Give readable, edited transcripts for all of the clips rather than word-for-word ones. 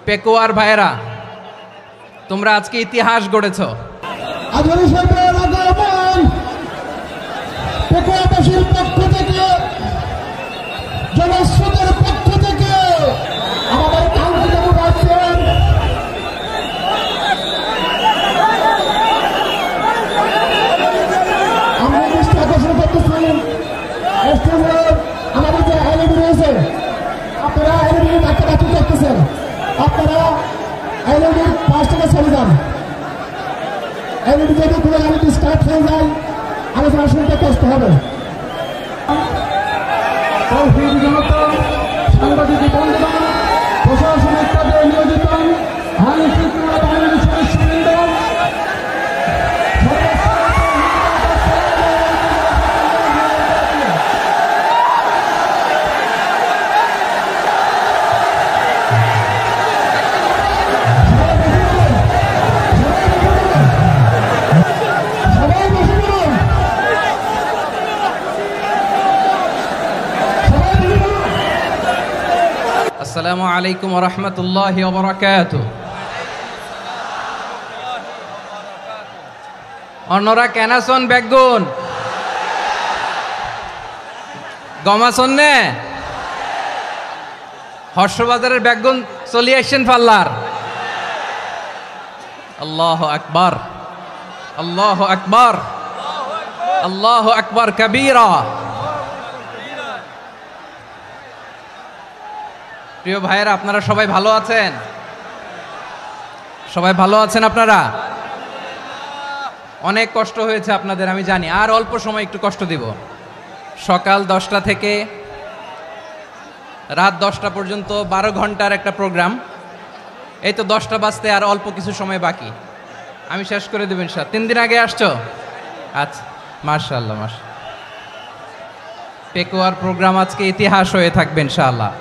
পেকুয়ার ভাইয়েরা, তোমরা আজকে ইতিহাস গড়েছ। পেকুয়াবাসীর পক্ষ থেকে, জনস্রোতের পক্ষ থেকে আমাদের আন্তর্জাতিক আসছেন আমরা দৃষ্টি আকর্ষণ করতেছি আমাদের যে এলইডি রয়েছে, আপনারা এলইডি ডাক্তার করতেছেন, আপনারা এলইডির পাশ থেকে চলে যান। এলইডি যদি কোনো এলইডি স্টার্ট হয়ে যায় আলোচনা শুনতে কষ্ট হবে। সাংবাদিক বন্ধুগণ, প্রশাসনিক কাজে নিয়োজিত আইন শৃঙ্খলা বাহিনীর সদস্যবৃন্দ, আসসালামু আলাইকুম ওয়া রাহমাতুল্লাহি ওয়া বারাকাতুহু। অন্যরা কেনাসন বেগুন গমাসন নে হর্ষবাজারের বেগুন চলি আসছেন পাল্লার। আল্লাহু আকবার, আল্লাহু আকবার, আল্লাহু আকবার কাবীরা। প্রিয় ভাইয়েরা, আপনারা সবাই ভালো আছেন? সবাই ভালো আছেন? আপনারা অনেক কষ্ট হয়েছে আপনাদের, আমি জানি। আর অল্প সময় একটু কষ্ট দিব। সকাল 10টা থেকে রাত 10টা পর্যন্ত 12 ঘন্টার একটা প্রোগ্রাম। এই তো 10টা বাজতে আর অল্প কিছু সময় বাকি, আমি শেষ করে দেবেন। 3 দিন আগে আসছো? আচ্ছা, মাশাআল্লাহ মাশাআল্লাহ। পেকুয়ার প্রোগ্রাম আজকে ইতিহাস হয়ে থাকবে ইনশাআল্লাহ।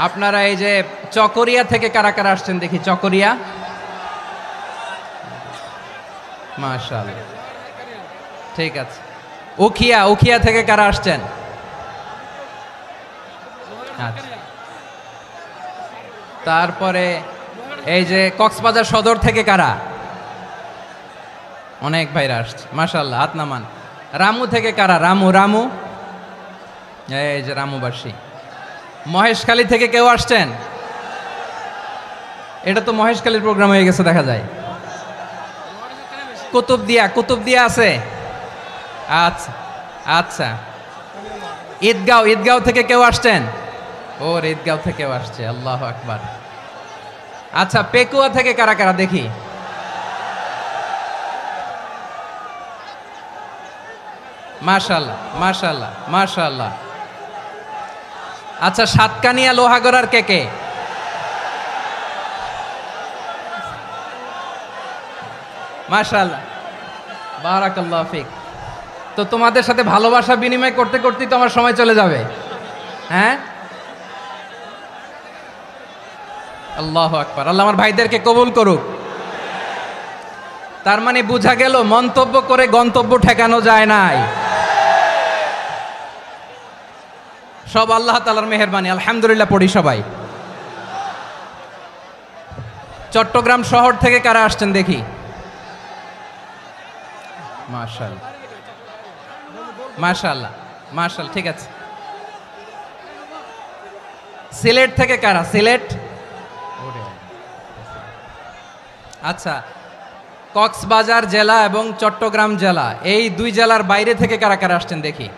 আপনারা এই যে চকরিয়া থেকে কারা কারা আসছেন দেখি? চকরিয়া, মাশাআল্লাহ, ঠিক আছে। উখিয়া থেকে কারা আসছেন? আচ্ছা। তারপরে এই যে কক্সবাজার সদর থেকে কারা? অনেক ভাইরা আসছে, মাশাআল্লাহ, হাত নামান। রামু থেকে কারা? রামু, এই যে রামুবাসী। মহেশখালী থেকে কেউ আসছেন? এটা তো মহেশখালীর প্রোগ্রাম হয়ে গেছে দেখা যায়। কুতুবদিয়া আছে? আচ্ছা আচ্ছা। ঈদগাঁও থেকে কেউ আসছেন? ওর ঈদগাঁও থেকেও আসছে, আল্লাহু আকবার। আচ্ছা, পেকুয়া থেকে কারা কারা দেখি? মাশাআল্লাহ মাশাআল্লাহ মাশাআল্লাহ। আচ্ছা, সাতকানিয়া লোহাগড়ার কে? মাশাআল্লাহ, বারাকাল্লাহু ফিক। তো তোমাদের সাথে ভালোবাসা বিনিময় করতে করতেই তো আমার সময় চলে যাবে। হ্যাঁ, আল্লাহু আকবার। আল্লাহ আমার ভাইদেরকে কবুল করুক। তার মানে বোঝা গেল মন্তব্য করে গন্তব্য ঠেকানো যায় নাই। সব আল্লাহ তাআলার মেহেরবানি, আলহামদুলিল্লাহ পড়ি সবাই। চট্টগ্রাম শহর থেকে কারা আসছেন দেখি? মাশাআল্লাহ মাশাআল্লাহ মাশাআল্লাহ, ঠিক আছে। সিলেট থেকে কারা? সিলেট, আচ্ছা। কক্সবাজার জেলা এবং চট্টগ্রাম জেলা, এই 2 জেলার বাইরে থেকে কারা কারা আসছেন দেখি?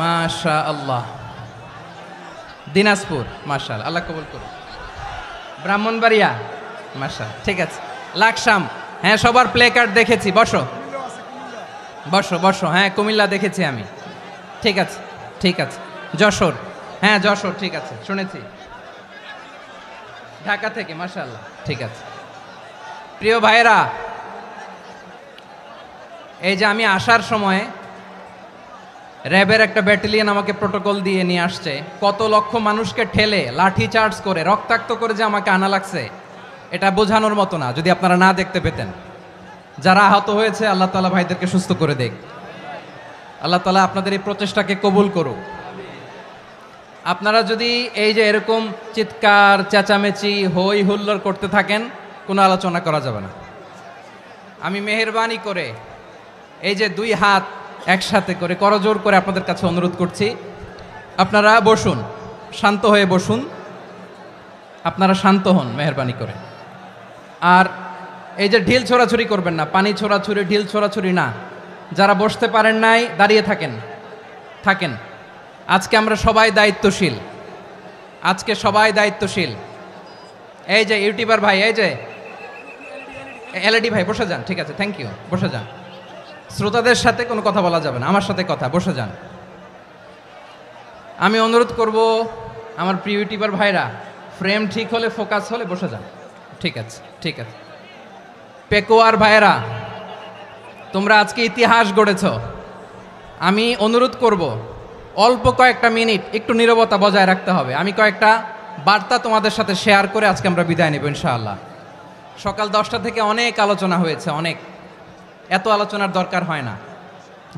মাশাআল্লাহ। দিনাজপুর, মাশাআল্লাহ, আল্লাহ কবুল করুন। ব্রাহ্মণবাড়িয়া, মাশাআল্লাহ, ঠিক আছে। লাকসাম, হ্যাঁ, সবার প্লে কার্ড দেখেছি। বসো। হ্যাঁ, কুমিল্লা দেখেছি আমি, ঠিক আছে ঠিক আছে। যশোর, হ্যাঁ যশোর, ঠিক আছে, শুনেছি। ঢাকা থেকে, মাশাআল্লাহ, ঠিক আছে। প্রিয় ভাইয়েরা, এই যে আমি আসার সময় র্যাবের একটা ব্যাটালিয়ন আমাকে প্রোটোকল দিয়ে নিয়ে আসছে। কত লক্ষ মানুষকে ঠেলে লাঠি চার্জ করে রক্তাক্ত করে যে আমাকে আনা লাগছে, এটা বোঝানোর মতো না। যদি আপনারা না দেখতে পেতেন, যারা আহত হয়েছে আল্লাহ তাআলা ভাইদেরকে সুস্থ করে দেখ। আল্লাহ তাআলা আপনাদের এই প্রচেষ্টাকে কবুল করুক। আপনারা যদি এই যে এরকম চিৎকার চেঁচামেচি হই হুল্লোড় করতে থাকেন, কোনো আলোচনা করা যাবে না। আমি মেহেরবানি করে এই যে দুই হাত একসাথে করে করজোর করে আপনাদের কাছে অনুরোধ করছি, আপনারা বসুন, শান্ত হয়ে বসুন, আপনারা শান্ত হন মেহেরবানি করে। আর এই যে ঢিল ছোড়াছুরি করবেন না, পানি ছোড়াছুরি ঢিল ছোড়াছুরি না। যারা বসতে পারেন নাই দাঁড়িয়ে থাকেন। আজকে আমরা সবাই দায়িত্বশীল, আজকে সবাই দায়িত্বশীল। এই যে ইউটিউবার ভাই, এই যে এলইডি ভাই বসে যান, ঠিক আছে, থ্যাংক ইউ, বসে যান। শ্রোতাদের সাথে কোনো কথা বলা যাবে না, আমার সাথে কথা, বসে যান। আমি অনুরোধ করব আমার প্রিয় ইউটিউবার ভাইরা, ফ্রেম ঠিক হলে ফোকাস হলে বসে যান, ঠিক আছে, ঠিক আছে। পেকোয়ার ভাইরা, তোমরা আজকে ইতিহাস গড়েছ। আমি অনুরোধ করব অল্প কয়েকটা মিনিট একটু নীরবতা বজায় রাখতে হবে। আমি কয়েকটা বার্তা তোমাদের সাথে শেয়ার করে আজকে আমরা বিদায় নেব ইনশাআল্লাহ। সকাল 10টা থেকে অনেক আলোচনা হয়েছে, অনেক, এত আলোচনার দরকার হয় না।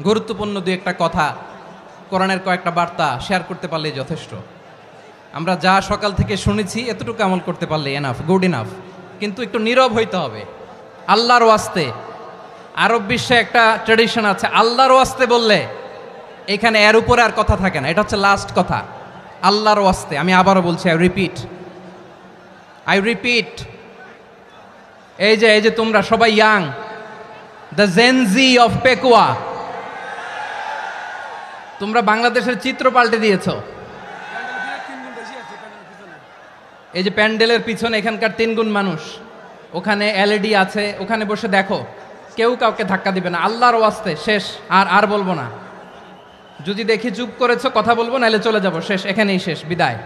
গুরুত্বপূর্ণ দুই একটা কথা, কোরআনের কয়েকটা বার্তা শেয়ার করতে পারলেই যথেষ্ট। আমরা যা সকাল থেকে শুনেছি এতটুকু আমল করতে পারলে এনাফ, গুড ইনাফ। কিন্তু একটু নীরব হইতে হবে আল্লাহর ওয়াস্তে। আরব বিশ্বে একটা ট্র্যাডিশন আছে, আল্লাহর ওয়াস্তে বললে এখানে এর উপরে আর কথা থাকে না, এটা হচ্ছে লাস্ট কথা। আল্লাহর ওয়াস্তে, আমি আবারও বলছি, আই রিপিট। এই যে তোমরা সবাই young, the Gen Z of Pekua, তোমরা বাংলাদেশের চিত্র পাল্টে দিয়েছ। এই যে প্যান্ডেলের পিছনে এখানকার 3 গুণ মানুষ, ওখানে এলইডি আছে, ওখানে বসে দেখো, কেউ কাউকে ধাক্কা দিবে না। আল্লাহর ওয়াস্তে শেষ, আর বলবো না। যদি দেখি চুপ করেছো, কথা বলবো, নাহলে চলে যাব, শেষ, এখানেই শেষ, বিদায়।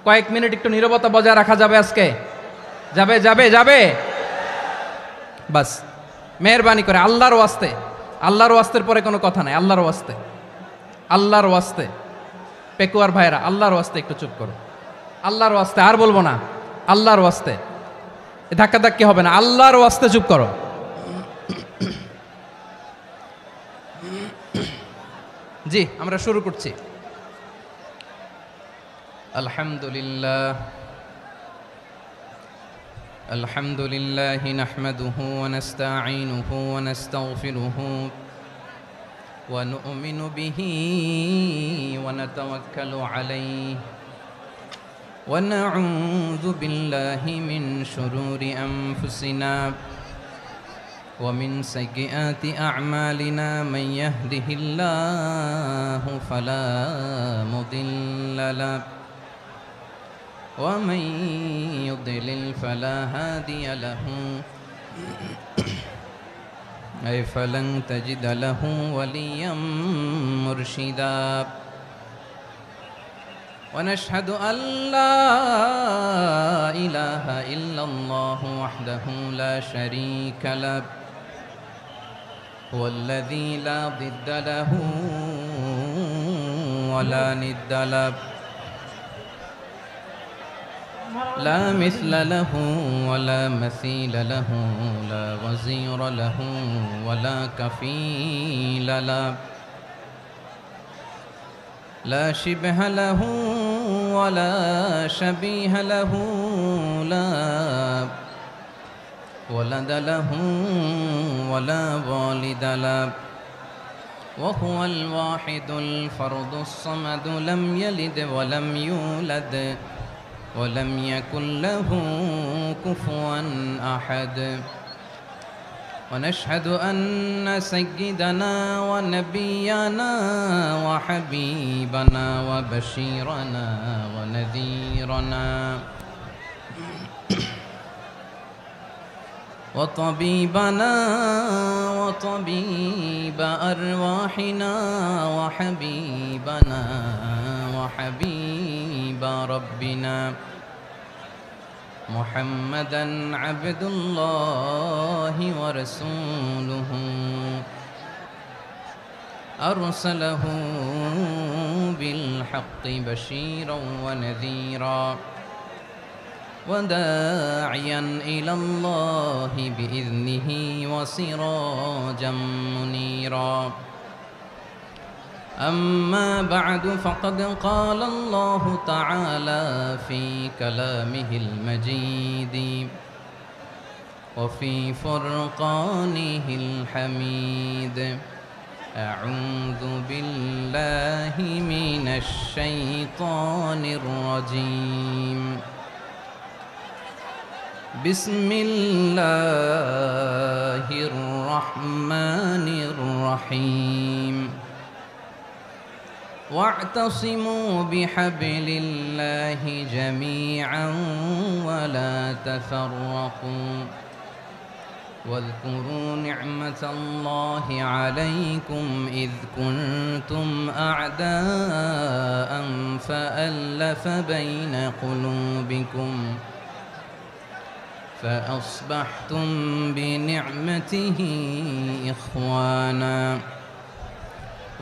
কয়েক মিনিট একটু নীরবতা বজায় রাখা যাবে আজকে? যাবে বাস, মেহেরবানি করে আল্লাহর ওয়াস্তে। আল্লাহর ওয়াস্তের পরে কোনো কথা নাই, আল্লাহর ওয়াস্তে। পেকুয়ার ভাইরা, আল্লাহর ওয়াস্তে একটু চুপ করো, আল্লাহর ওয়াস্তে, আর বলবো না, আল্লাহর ওয়াস্তে। ধাক্কাধাক্কি হবে না, আল্লাহর ওয়াস্তে চুপ করো। জি, আমরা শুরু করছি। আলহামদুলিল্লাহ নাহমাদুহু ওয়া নাস্তাঈনুহু ওয়া নাস্তাগফিরুহু ওয়া নু'মিনু বিহি ওয়া নাতাওয়াক্কালু আলাইহি ওয়া নাউযু বিল্লাহি মিন শুরুরি আনফুসিনা ومن سيئات أعمالنا من يهده الله فلا مضل له ومن يضلل فلا هادي له أي فلن تجد له وليا مرشدا ونشهد أن لا إله إلا الله وحده لا شريك له هو الذي لا ضد له ولا ند له لا مثل له ولا مثيل له لا وزير له ولا كفيل له لا شبه له ولا شبيه له لا ولد له ولا والد له وهو الواحد الفرد الصمد لم يلد ولم يولد ولم يكن له كفوا أحد ونشهد أن سيدنا ونبينا وحبيبنا وبشيرنا ونذيرنا وطبيبنا وطبيب أرواحنا وحبيبنا وحبيب ربنا محمدا عبد الله ورسوله أرسله بالحق بشيرا ونذيرا وداعيا إلى الله بإذنه وسراجا منيرا أما بعد فقد قال الله تعالى في كلامه المجيد وفي فرقانه الحميد أعوذ بالله من الشيطان الرجيم بسم الله الرحمن الرحيم واعتصموا بحبل الله جميعا ولا تفرقوا واذكروا نعمة الله عليكم إذ كنتم أعداء فألف بين قلوبكم فأصبحتم بنعمته إخوانا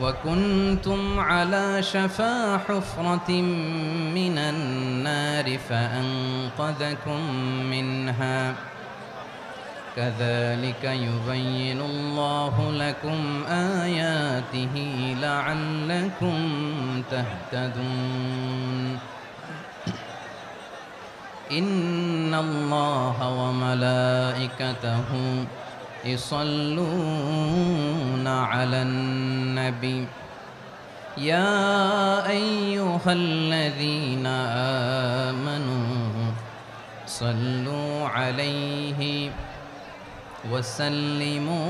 وكنتم على شفا حفرة من النار فأنقذكم منها كذلك يبين الله لكم آياته لعلكم تهتدون إن الله وملائكته يصلون على النبي يا أيها الذين آمنوا صلوا عليه وسلموا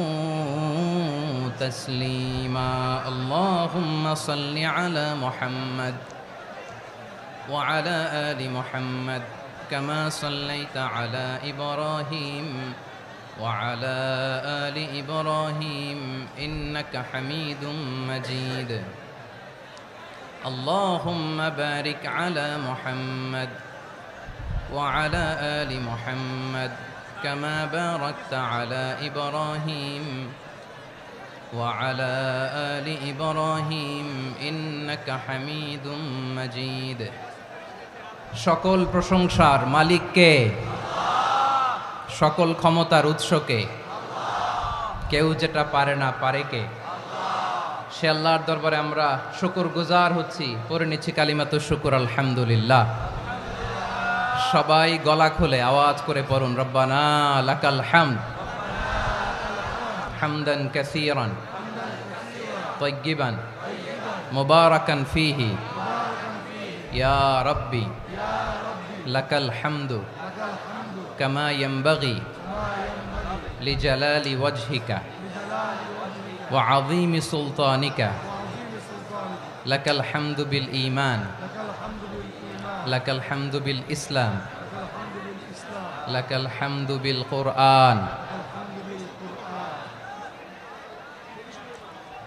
تسليما اللهم صل على محمد وعلى آل محمد كما صليت على إبراهيم وعلى آل إبراهيم إنك حميد مجيد اللهم بارك على محمد وعلى آل محمد كما باركت على إبراهيم وعلى آل إبراهيم إنك حميد مجيد সকল প্রশংসার মালিক কে? সকল ক্ষমতার উৎস কে? কেউ যেটা পারে না পারে কে? সে আল্লাহর দরবারে আমরা শুকরগুজার হচ্ছি, পড়ে নিচ্ছি কালিমাতু শুকর আলহামদুলিল্লাহ। সবাই গলা খুলে আওয়াজ করে পড়ুন রব্বানা লাকাল হামদ হামদান কাসীরান তাইয়্যিবান মুবারাকান ফীহি ইয়া রাব্বি লাকাল হামদু কামা ইয়ানবাগি লিজালালি ওয়াজহিকা ওয়া আযীমি সুলতানিকা লাকাল হামদু বিল ঈমান লাকাল হামদু বিল ইসলাম লাকাল হামদু বিল কুরআন।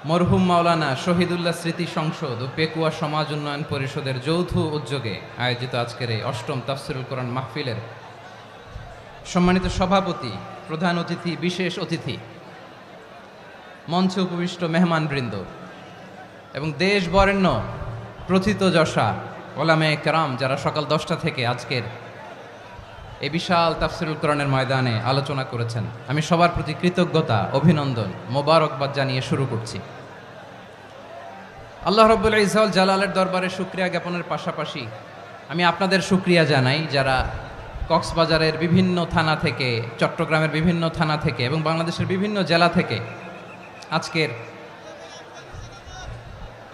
মরহুম মাওলানা শহীদুল্লাহ স্মৃতি সংসদ ও পেকুয়া সমাজ উন্নয়ন পরিষদের যৌথ উদ্যোগে আয়োজিত আজকের এই অষ্টম তাফসিরুল কোরআন মাহফিলের সম্মানিত সভাপতি, প্রধান অতিথি, বিশেষ অতিথি, মঞ্চে উপবিষ্ট মেহমানবৃন্দ এবং দেশ বরেণ্য প্রথিতযশা ওলামায়ে কেরাম যারা সকাল 10টা থেকে আজকের এই বিশাল তাফসিরুল কোরআনের ময়দানে আলোচনা করেছেন, আমি সবার প্রতি কৃতজ্ঞতা, অভিনন্দন, মোবারকবাদ জানিয়ে শুরু করছি। আল্লাহ রাব্বুল ইজ্জত জালালের দরবারে শুকরিয়া জ্ঞাপনের পাশাপাশি আমি আপনাদের শুকরিয়া জানাই যারা কক্সবাজারের বিভিন্ন থানা থেকে, চট্টগ্রামের বিভিন্ন থানা থেকে এবং বাংলাদেশের বিভিন্ন জেলা থেকে আজকের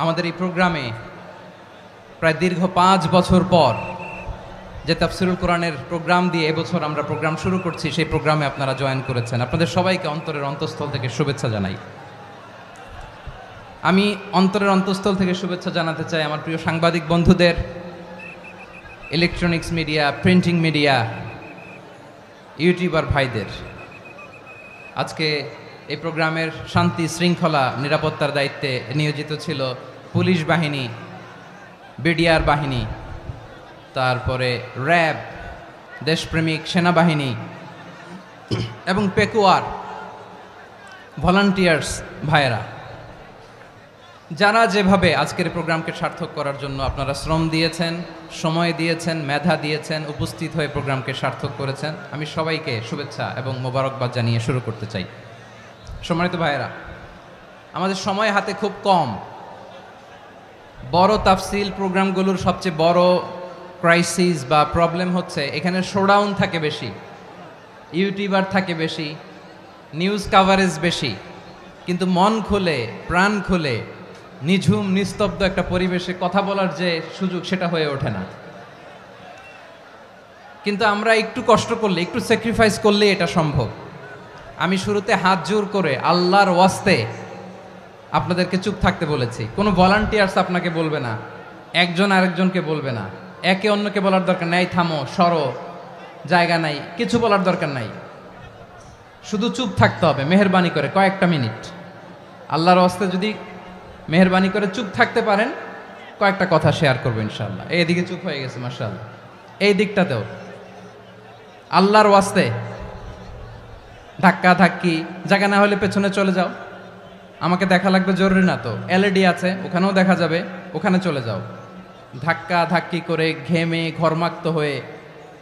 আমাদের এই প্রোগ্রামে প্রায় দীর্ঘ 5 বছর পর যে তাফসিরুল কোরআনের প্রোগ্রাম দিয়ে এবছর আমরা প্রোগ্রাম শুরু করছি, সেই প্রোগ্রামে আপনারা জয়েন করেছেন। আপনাদের সবাইকে অন্তরের অন্তঃস্থল থেকে শুভেচ্ছা জানাই। আমি অন্তরের অন্তঃস্থল থেকে শুভেচ্ছা জানাতে চাই আমার প্রিয় সাংবাদিক বন্ধুদের, electronics media, printing media, YouTuber ভাইদের। আজকে এই প্রোগ্রামের শান্তি শৃঙ্খলা নিরাপত্তার দায়িত্বে নিয়োজিত ছিল পুলিশ বাহিনী, বিডিআর বাহিনী, তারপরে র্যাব, দেশপ্রেমিক সেনাবাহিনী এবং পেকুয়ার ভলান্টিয়ার্স ভাইয়েরা, যারা যেভাবে আজকের প্রোগ্রামকে সার্থক করার জন্য আপনারা শ্রম দিয়েছেন, সময় দিয়েছেন, মেধা দিয়েছেন, উপস্থিত হয়ে প্রোগ্রামকে সার্থক করেছেন, আমি সবাইকে শুভেচ্ছা এবং মোবারকবাদ জানিয়ে শুরু করতে চাই। সম্মানিত ভাইয়েরা, আমাদের সময় হাতে খুব কম, বড় তাফসিল প্রোগ্রামগুলোর সবচেয়ে বড় ক্রাইসিস বা প্রবলেম হচ্ছে এখানে শোডাউন থাকে বেশি, ইউটিউবার থাকে বেশি, নিউজ কাভারেজ বেশি, কিন্তু মন খুলে প্রাণ খুলে নিঝুম নিস্তব্ধ একটা পরিবেশে কথা বলার যে সুযোগ সেটা হয়ে ওঠে না। কিন্তু আমরা একটু কষ্ট করলে, একটু স্যাক্রিফাইস করলে এটা সম্ভব। আমি শুরুতে হাত জোর করে আল্লাহর ওয়াস্তে আপনাদেরকে চুপ থাকতে বলেছি। কোনো ভলান্টিয়ার্স আপনাকে বলবে না, একজন আরেকজনকে বলবে না, একে অন্যকে বলার দরকার নাই, থামো সরো জায়গা নাই, কিছু বলার দরকার নাই, শুধু চুপ থাকতে হবে মেহেরবানি করে কয়েকটা মিনিট। আল্লাহর ওয়াস্তে যদি মেহেরবানি করে চুপ থাকতে পারেন, কয়েকটা কথা শেয়ার করবো ইনশাআল্লাহ। এইদিকে চুপ হয়ে গেছে মাশাআল্লাহ, এই দিকটাতেও আল্লাহর ওয়াস্তে ধাক্কা ধাক্কি জায়গা না হলে পেছনে চলে যাও, আমাকে দেখা লাগবে জরুরি না তো, এলইডি আছে ওখানেও দেখা যাবে, ওখানে চলে যাও। ধাক্কা ধাক্কি করে ঘেমে ঘরমাক্ত হয়ে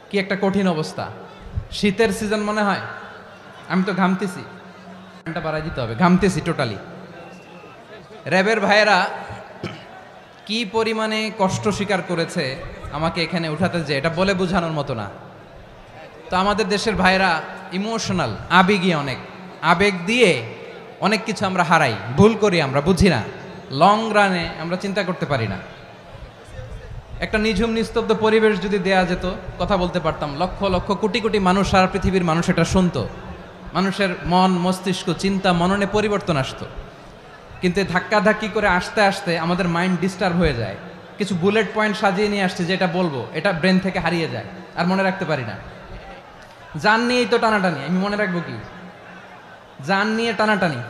কি একটা কঠিন অবস্থা। শীতের সিজন মনে হয়, আমি তো ঘামতেছি, ঘন্টা বাড়াই দিতে হবে, ঘামতেছি টোটালি। র্যাবের ভাইয়েরা কি পরিমাণে কষ্ট স্বীকার করেছে আমাকে এখানে উঠাতে, যে এটা বলে বোঝানোর মতো না। তো আমাদের দেশের ভাইয়েরা ইমোশনাল, আবেগী, অনেক আবেগ দিয়ে অনেক কিছু আমরা হারাই, ভুল করি, আমরা বুঝি না, লং রানে আমরা চিন্তা করতে পারি না। একটা নিঝুম নিস্তব্ধ পরিবেশ যদি দেয়া যেত, কথা বলতে পারতাম, লক্ষ লক্ষ কোটি কোটি মানুষ, সারা পৃথিবীর মানুষ এটা শুনতো, মানুষের মন মস্তিষ্ক চিন্তা মননে পরিবর্তন আসতো। কিন্তু ধাক্কাধাক্কি করে আসতে আসতে আমাদের মাইন্ড ডিস্টার্ব হয়ে যায়। কিছু বুলেট পয়েন্ট সাজিয়ে নিয়ে আসছে, যেটা বলবো এটা ব্রেন থেকে হারিয়ে যায়, আর মনে রাখতে পারি না। জান নিয়েই তো টানাটানি, আমি মনে রাখবো কি? জান নিয়ে টানাটানি।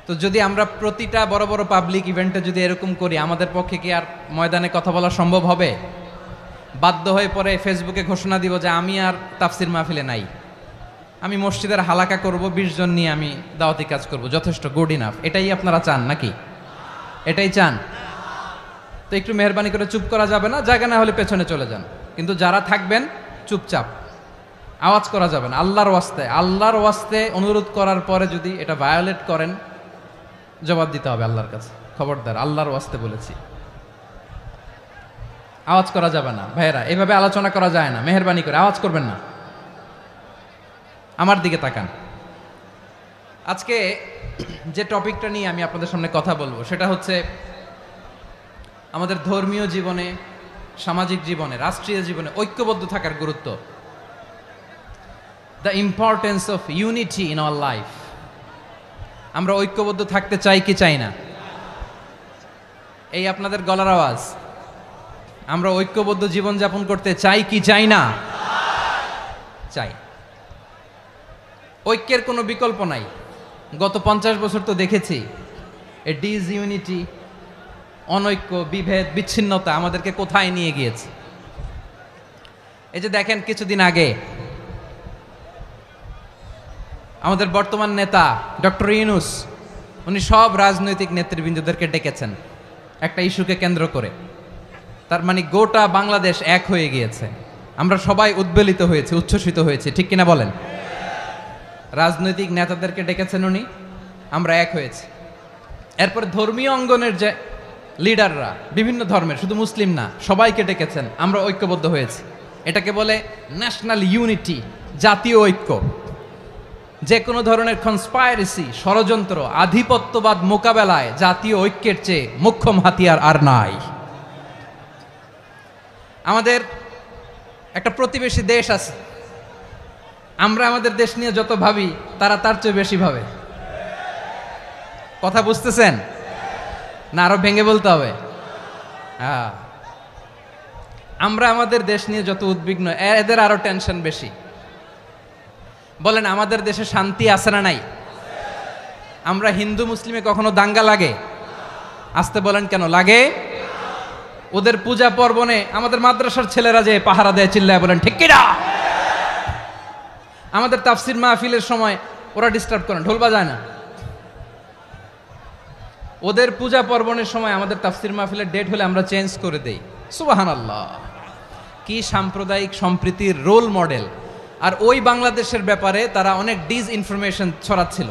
তো যদি আমরা প্রতিটা বড় বড় পাবলিক ইভেন্টে যদি এরকম করি, আমাদের পক্ষে কি আর ময়দানে কথা বলা সম্ভব হবে? বাধ্য হয়ে পরে ফেসবুকে ঘোষণা দিব যে আমি আর তাফসির মাহফিলে নাই, আমি মসজিদের হালাকা করব, 20 জন নিয়ে আমি দাওয়াতি কাজ করব, যথেষ্ট, গুড ইনাফ। এটাই আপনারা চান নাকি? এটাই চান? তো একটু মেহরবানি করে চুপ করা যাবে না? জায়গা না হলে পেছনে চলে যান, কিন্তু যারা থাকবেন চুপচাপ, আওয়াজ করা যাবে না। আল্লাহর ওয়াস্তে, আল্লাহর ওয়াস্তে অনুরোধ করার পরে যদি এটা ভায়োলেট করেন, জবাব দিতে হবে আল্লাহর কাছে। খবরদার, আল্লাহর ওয়াস্তে বলেছি, আওয়াজ করা যাবে না। ভাইয়েরা, এভাবে আলোচনা করা যায় না, মেহরবানি করে আওয়াজ করবেন না। আমার দিকে তাকান। আজকে যে টপিকটা নিয়ে আমি আপনাদের সামনে কথা বলবো সেটা হচ্ছে আমাদের ধর্মীয় জীবনে, সামাজিক জীবনে, রাষ্ট্রীয় জীবনে ঐক্যবদ্ধ থাকার গুরুত্ব। The importance of unity in our life. আমরা ঐক্যবদ্ধ থাকতে চাই কি চাই না? এই আপনাদের গলার আওয়াজ। আমরা ঐক্যবদ্ধ জীবনযাপন করতে চাই কি চাই না? চাই। ঐক্যের কোনো বিকল্প নাই। গত 50 বছর তো দেখেছি এ ডিসইউনিটি, অনৈক্য, বিভেদ, বিচ্ছিন্নতা আমাদেরকে কোথায় নিয়ে গিয়েছে। এই যে দেখেন, কিছুদিন আগে আমাদের বর্তমান নেতা ডক্টর ইউনূস, উনি সব রাজনৈতিক নেতৃবৃন্দদেরকে ডেকেছেন একটা ইস্যুকে কেন্দ্র করে। তার মানে গোটা বাংলাদেশ এক হয়ে গিয়েছে। আমরা সবাই উদ্বেলিত হয়েছে, উচ্ছ্বসিত হয়েছে, ঠিক কিনা বলেন? রাজনৈতিক নেতাদেরকে ডেকেছেন উনি, আমরা এক হয়েছি। এরপরে ধর্মীয় অঙ্গনের যে লিডাররা, বিভিন্ন ধর্মের, শুধু মুসলিম না, সবাইকে ডেকেছেন, আমরা ঐক্যবদ্ধ হয়েছি। এটাকে বলে ন্যাশনাল ইউনিটি, জাতীয় ঐক্য। যে কোনো ধরনের কনস্পাইরেসি, ষড়যন্ত্র, আধিপত্যবাদ মোকাবেলায় জাতীয় ঐক্যের চেয়ে মোক্ষম হাতিয়ার আর নাই। আমাদের একটা প্রতিবেশী দেশ আছে, আমরা আমাদের দেশ নিয়ে যত ভাবি তারা তার চেয়ে বেশি ভাবে। কথা বুঝতেছেন না? আরো ভেঙে বলতে হবে। আমরা আমাদের দেশ নিয়ে যত উদ্বিগ্ন, এদের আরো টেনশন বেশি। বলেন, আমাদের দেশে শান্তি আছে না নাই? আমরা হিন্দু মুসলিমে কখনো দাঙ্গা লাগে? আসতে বলেন, কেন লাগে? ওদের পূজা পার্বণে আমাদের মাদ্রাসার ছেলেরা যে পাহারা দেয়, চিল্লায় বলেন ঠিক কিনা? আমাদের তাফসির মাহফিলের সময় ওরা ডিস্টার্ব করেন, ঢোল বাজায় না। ওদের পূজা পার্বণের সময় আমাদের তাফসির মাহফিলের ডেট হলে আমরা চেঞ্জ করে দেই। সুবহানাল্লাহ, কি সাম্প্রদায়িক সম্প্রীতির রোল মডেল। আর ওই বাংলাদেশের ব্যাপারে তারা অনেক ডিসইনফরমেশন ছড়াচ্ছিল।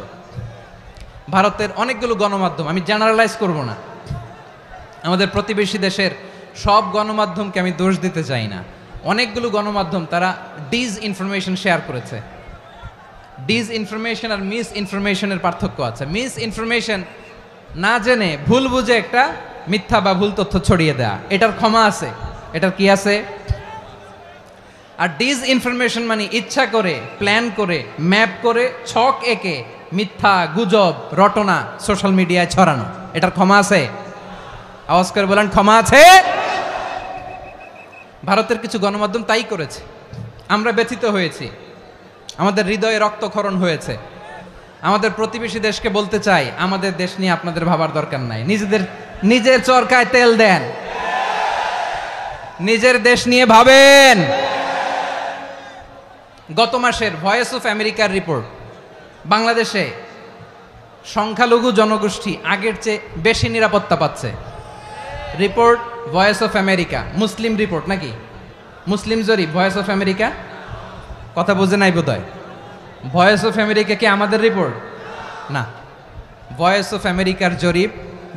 ভারতের অনেকগুলো গণমাধ্যম, আমি জেনারেলাইজ করব না, আমাদের প্রতিবেশী দেশের সব গণমাধ্যমকে আমি দোষ দিতে চাই না, অনেকগুলো গণমাধ্যম তারা ডিস ইনফরমেশন শেয়ার করেছে। ডিস ইনফরমেশন আর মিস ইনফরমেশনের পার্থক্য আছে। মিস ইনফরমেশন না জেনে ভুল বুঝে একটা মিথ্যা বা ভুল তথ্য ছড়িয়ে দেয়া, এটার ক্ষমা আছে, এটার কি আছে। আর ডিস ইনফরমেশন মানে ইচ্ছা করে, প্ল্যান করে, ম্যাপ করে, ছক এঁকে মিথ্যা, গুজব, রটনা সোশ্যাল মিডিয়ায় ছড়ানো, এটার ক্ষমা আছে? আওয়াজ করে বলেন ক্ষমা আছে? ভারতের কিছু গণমাধ্যম তাই করেছে, আমরা ব্যথিত হয়েছি, আমাদের হৃদয়ে রক্তক্ষরণ হয়েছে। আমাদের প্রতিবেশী দেশকে বলতে চাই, আমাদের দেশ নিয়ে আপনাদের ভাবার দরকার নাই, নিজের চরকায় তেল দেন, নিজের দেশ নিয়ে ভাবেন। গত মাসের ভয়েস অফ আমেরিকার রিপোর্ট, বাংলাদেশে সংখ্যালঘু জনগোষ্ঠী আগের চেয়ে বেশি নিরাপত্তা পাচ্ছে। Report voice of America, Muslim report নাকি? মুসলিম জরিপ, ভয়েস অফ আমেরিকা। কথা বুঝে নাই বোধহয়। ভয়েস অফ আমেরিকা কি আমাদের রিপোর্ট? না, ভয়েস অফ আমেরিকার জরিপ,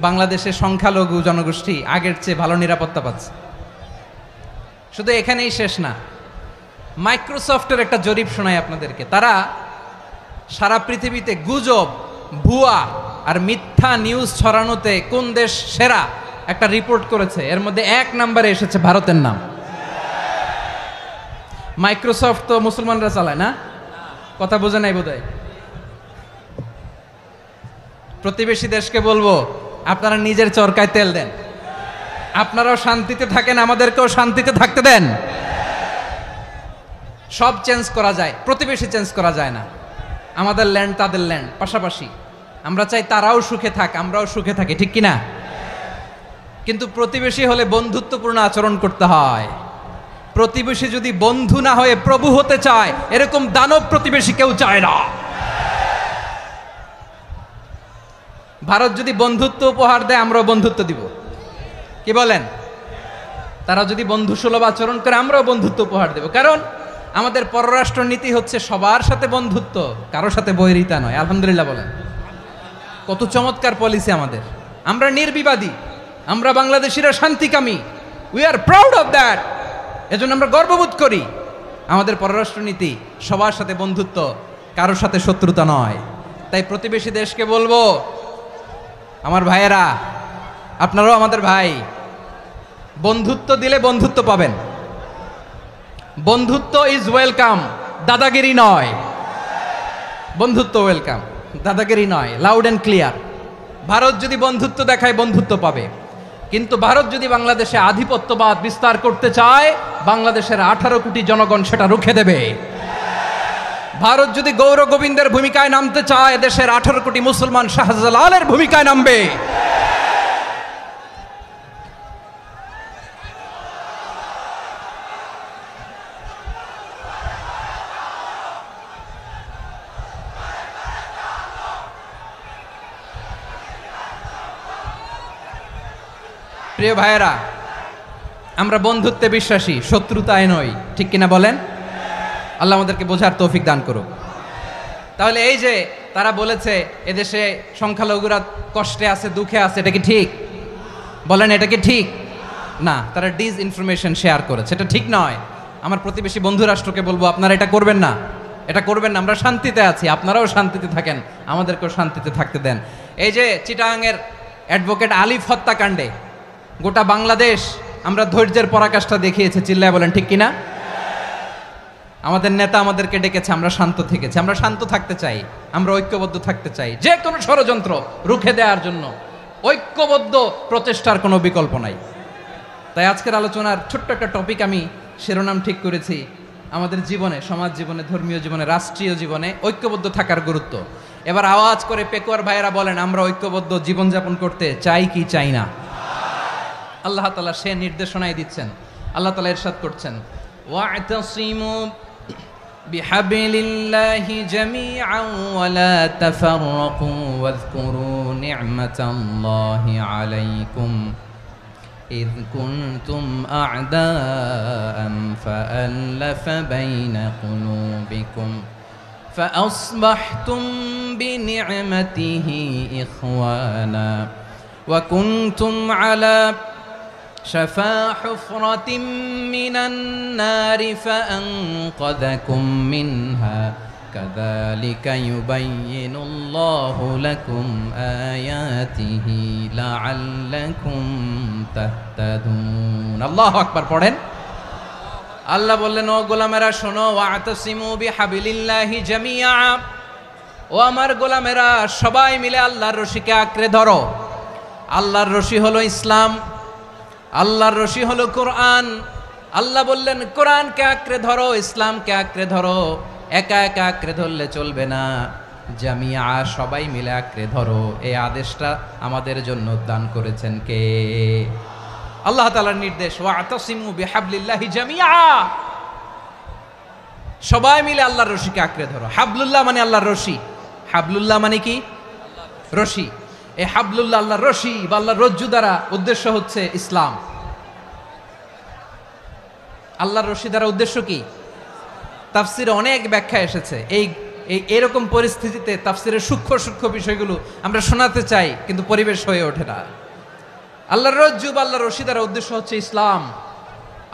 বাংলাদেশের সংখ্যালঘু জনগোষ্ঠী আগের চেয়ে ভালো নিরাপত্তা পাচ্ছে। শুধু এখানেই শেষ না, মাইক্রোসফটের একটা জরিপ শোনায় আপনাদেরকে। তারা সারা পৃথিবীতে গুজব, ভুয়া আর মিথ্যা নিউজ ছড়ানোতে কোন দেশ সেরা একটা রিপোর্ট করেছে, এর মধ্যে 1 নম্বরে এসেছে ভারতের নাম। মাইক্রোসফট তো মুসলমানরা চালায় না? কথা বোঝে নাই বোধহয়। প্রতিবেশী দেশকে বলবো, আপনারা নিজের চরকায় তেল দেন, আপনারাও শান্তিতে থাকেন, আমাদেরকেও শান্তিতে থাকতে দেন। সব চেঞ্জ করা যায়, প্রতিবেশী চেঞ্জ করা যায় না। আমাদের ল্যান্ড তাদের ল্যান্ড, পাশাপাশি। আমরা চাই তারাও সুখে থাক, আমরাও সুখে থাকি, ঠিক কিনা? কিন্তু প্রতিবেশী হলে বন্ধুত্বপূর্ণ আচরণ করতে হয়। প্রতিবেশী যদি বন্ধু না হয়ে প্রভু হতে চায়, এরকম দানব প্রতিবেশী কেউ চায় না। ভারত যদি বন্ধুত্ব উপহার দেয়, আমরাও বন্ধুত্ব দিব, কি বলেন? তারা যদি বন্ধু সুলভ আচরণ করে, আমরাও বন্ধুত্ব উপহার দেব। কারণ আমাদের পররাষ্ট্র নীতি হচ্ছে সবার সাথে বন্ধুত্ব, কারোর সাথে বৈরিতা নয়। আলহামদুলিল্লাহ বলেন, কত চমৎকার পলিসি আমাদের। আমরা নির্বিবাদী, আমরা বাংলাদেশিরা শান্তিকামী, we are proud of that. এজন্য আমরা গর্ববোধ করি। আমাদের পররাষ্ট্র নীতি সবার সাথে বন্ধুত্ব, কারোর সাথে শত্রুতা নয়। তাই প্রতিবেশী দেশকে বলবো, আমার ভাইয়েরা, আপনারাও আমাদের ভাই, বন্ধুত্ব দিলে বন্ধুত্ব পাবেন। বন্ধুত্ব ইজ ওয়েলকাম, দাদাগিরি নয়। বন্ধুত্ব ওয়েলকাম, দাদাগিরি নয়, লাউড অ্যান্ড ক্লিয়ার। ভারত যদি বন্ধুত্ব দেখায়, বন্ধুত্ব পাবে। কিন্তু ভারত যদি বাংলাদেশে আধিপত্যবাদ বিস্তার করতে চায়, বাংলাদেশের 18 কোটি জনগণ সেটা রুখে দেবে। ভারত যদি গৌর গোবিন্দের ভূমিকায় নামতে চায়, দেশের 18 কোটি মুসলমান শাহজালালের ভূমিকায় নামবে। প্রিয় ভাইয়েরা, আমরা বন্ধুত্বে বিশ্বাসী, শত্রুতায় নই, ঠিক কিনা বলেন? আল্লাহ আমাদেরকে বোঝার তৌফিক দান করুক। তাহলে এই যে তারা বলেছে এদেশে সংখ্যালঘুরা কষ্টে আছে, দুঃখে আছে, এটা কি ঠিক? বলেন, এটা কি ঠিক? না, তারা ডিস ইনফরমেশন শেয়ার করেছে, এটা ঠিক নয়। আমার প্রতিবেশী বন্ধু রাষ্ট্রকে বলবো, আপনারা এটা করবেন না, এটা করবেন না। আমরা শান্তিতে আছি, আপনারাও শান্তিতে থাকেন, আমাদেরকেও শান্তিতে থাকতে দেন। এই যে চিটাগাংয়ের অ্যাডভোকেট আলিফ হত্যাকাণ্ডে গোটা বাংলাদেশ আমরা ধৈর্যের পরাকাষ্ঠা দেখিয়েছে, চিল্লায় বলেন ঠিক কিনা? আমাদের নেতা আমাদেরকে ডেকেছে, আমরা শান্ত থেকেছি। আমরা শান্ত থাকতে চাই, আমরা ঐক্যবদ্ধ থাকতে চাই। যে কোনো ষড়যন্ত্র রুখে দেওয়ার জন্য ঐক্যবদ্ধ প্রচেষ্টার কোনো বিকল্প নাই। তাই আজকের আলোচনার ছোট্ট একটা টপিক আমি শিরোনাম ঠিক করেছি, আমাদের জীবনে, সমাজ জীবনে, ধর্মীয় জীবনে, রাষ্ট্রীয় জীবনে ঐক্যবদ্ধ থাকার গুরুত্ব। এবার আওয়াজ করে পেকুয়ার ভাইয়েরা বলেন, আমরা ঐক্যবদ্ধ জীবনযাপন করতে চাই কি চাই না? আল্লাহ তাআলা সে নির্দেশনাই দিচ্ছেন। আল্লাহ তাআলা ইরশাদ করছেন, ওয়া'তাসিমু বিহাবলিল্লাহি জামিআন ওয়া লা তাফাররাকু ওয়াযকুরু নি'মাতাল্লাহি আলাইকুম إذ كنتم أعداء فألف بين قلوبكم فأصبحتم بنعمته إخوانا وكنتم على شفا حفرة من النار فأنقذكم منها كذلك يبين الله لكم آياته لعلكم تهتدون الله أكبر পড়েন আল্লাহ বললেন ও গোলামেরা শোনো ওয়াতাসিমু বিহাবিলিল্লাহি জামিআ ও আমার গোলামেরা সবাই মিলে আল্লাহর রশিকে আঁকড়ে ধরো আল্লাহর রশি হলো ইসলাম আল্লাহর রশি হলো কোরআন আল্লাহ বললেন কোরআনকে আঁকড়ে ধরো ইসলামকে আঁকড়ে ধরো একা একা আঁকড়ে ধরলে চলবে না জামিয়া সবাই মিলে আঁকড়ে ধরো এই আদেশটা আমাদের জন্য দান করেছেন কে আল্লাহ তাআলার নির্দেশ ওয়াতাসিমু বিহাবলিল্লাহি জামিআ সবাই মিলে আল্লাহর রশিকে আঁকড়ে ধরো হাবলুল্লাহ মানে আল্লাহর রশি হাবলুল্লাহ মানে কি রশি এই হাবলুল্লাহ আল্লাহর রশি বা আল্লাহর রজ্জু দ্বারা উদ্দেশ্য হচ্ছে ইসলাম আল্লাহর রশি দ্বারা উদ্দেশ্য কি তাফসিরে অনেক ব্যাখ্যা এসেছে এই এরকম পরিস্থিতিতে তাফসিরের সূক্ষ্ম সূক্ষ্ম বিষয়গুলো আমরা শোনাতে চাই কিন্তু পরিবেশ হয়ে ওঠে না আল্লাহর রজ্জু বা আল্লাহর রশি দ্বারা উদ্দেশ্য হচ্ছে ইসলাম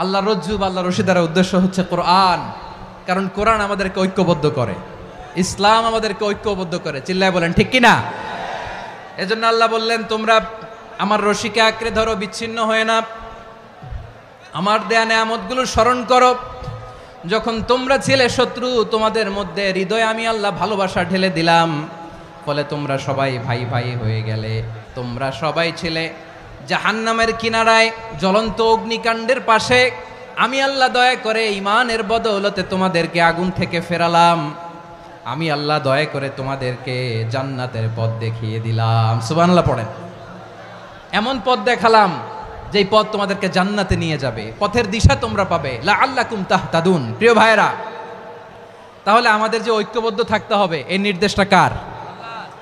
আল্লাহর রজ্জু বা আল্লাহর রশি দ্বারা উদ্দেশ্য হচ্ছে কোরআন কারণ কোরআন আমাদেরকে ঐক্যবদ্ধ করে ইসলাম আমাদেরকে ঐক্যবদ্ধ করে চিল্লায় বলেন ঠিক কিনা এজন্য আল্লাহ বললেন তোমরা আমার রশিকে আঁকড়ে ধরো বিচ্ছিন্ন হয়ে না আমার দেয়া নেয়ামতগুলো স্মরণ করো যখন তোমরা ছিলে শত্রু তোমাদের মধ্যে হৃদয়ে আমি আল্লাহ ভালোবাসা ঢেলে দিলাম ফলে তোমরা সবাই ভাই ভাই হয়ে গেলে তোমরা সবাই ছিলে জাহান্নামের কিনারায় জ্বলন্ত অগ্নিকাণ্ডের পাশে আমি আল্লাহ দয়া করে ঈমানের বদৌলতে তোমাদেরকে আগুন থেকে ফেরালাম আমি আল্লাহ দয়া করে তোমাদেরকে জান্নাতের পথ দেখিয়ে দিলাম সুবহানাল্লাহ পড়েন এমন পথ দেখালাম যেই পথ তোমাদেরকে জান্নাতে নিয়ে যাবে পথের দিশা তোমরা পাবে লাআল্লাকুম তাহতাদুন প্রিয় ভাইরা তাহলে আমাদের যে ঐক্যবদ্ধ থাকতে হবে এই নির্দেশটা কার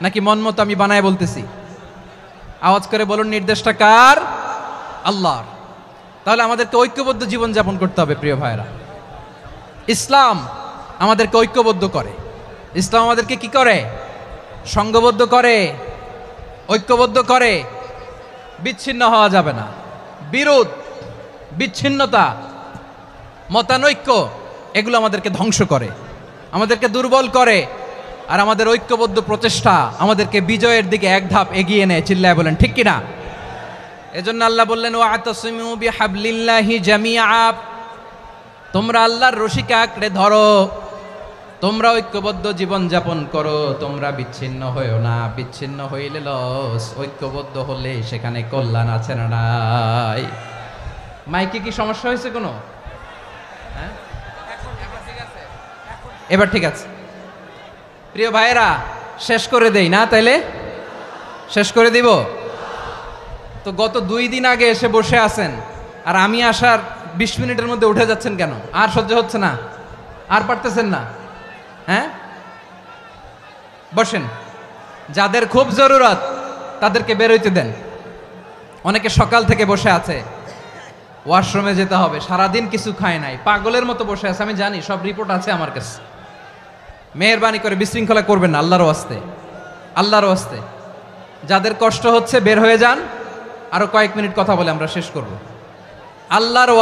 নাকি মন মতো আমি বানায় বলতেছি আওয়াজ করে বলুন নির্দেশটা কার আল্লাহর তাহলে আমাদেরকে ঐক্যবদ্ধ জীবন যাপন করতে হবে প্রিয় ভাইরা ইসলাম আমাদেরকে ঐক্যবদ্ধ করে ইসলাম আমাদেরকে কি করে সংঘবদ্ধ করে ঐক্যবদ্ধ করে বিচ্ছিন্ন হওয়া যাবে না বিরোধ বিচ্ছিন্নতা মতানৈক্য এগুলো আমাদেরকে ধ্বংস করে আমাদেরকে দুর্বল করে আর আমাদের ঐক্যবদ্ধ প্রচেষ্টা আমাদেরকে বিজয়ের দিকে এক ধাপ এগিয়ে নেয় চিল্লায় বলেন ঠিক কিনা এজন্য আল্লাহ বললেন ওয়াতাসিমু বিহাবলিল্লাহি জামিআ তোমরা আল্লাহর রশিকে আঁকড়ে ধরো তোমরা ঐক্যবদ্ধ জীবন যাপন করো তোমরা বিচ্ছিন্ন হইও না বিচ্ছিন্ন হইলে লস ঐক্যবদ্ধ হলে সেখানে কল্যাণ আছে না নাই মাইকে কি সমস্যা হয়েছে কোনো হ্যাঁ এবার ঠিক আছে প্রিয় ভাইয়েরা শেষ করে দেই না তাইলে শেষ করে দিব তো গত 2 দিন আগে এসে বসে আছেন আর আমি আসার 20 মিনিটের মধ্যে উঠে যাচ্ছেন কেন আর সহ্য হচ্ছে না আর পারতেছেন না হ্যাঁ বসেন যাদের খুব জরুরত তাদেরকে বের হইতে দেন অনেকে সকাল থেকে বসে আছে ওয়াশরুমে যেতে হবে সারাদিন কিছু খায় নাই পাগলের মতো বসে আছে আমি জানি সব রিপোর্ট আছে আমার কাছে মেহেরবানি করে বিশৃঙ্খলা করবেন না আল্লাহর ওয়াস্তে আল্লাহর ওয়াস্তে যাদের কষ্ট হচ্ছে বের হয়ে যান আরো কয়েক মিনিট কথা বলে আমরা শেষ করব আল্লাহর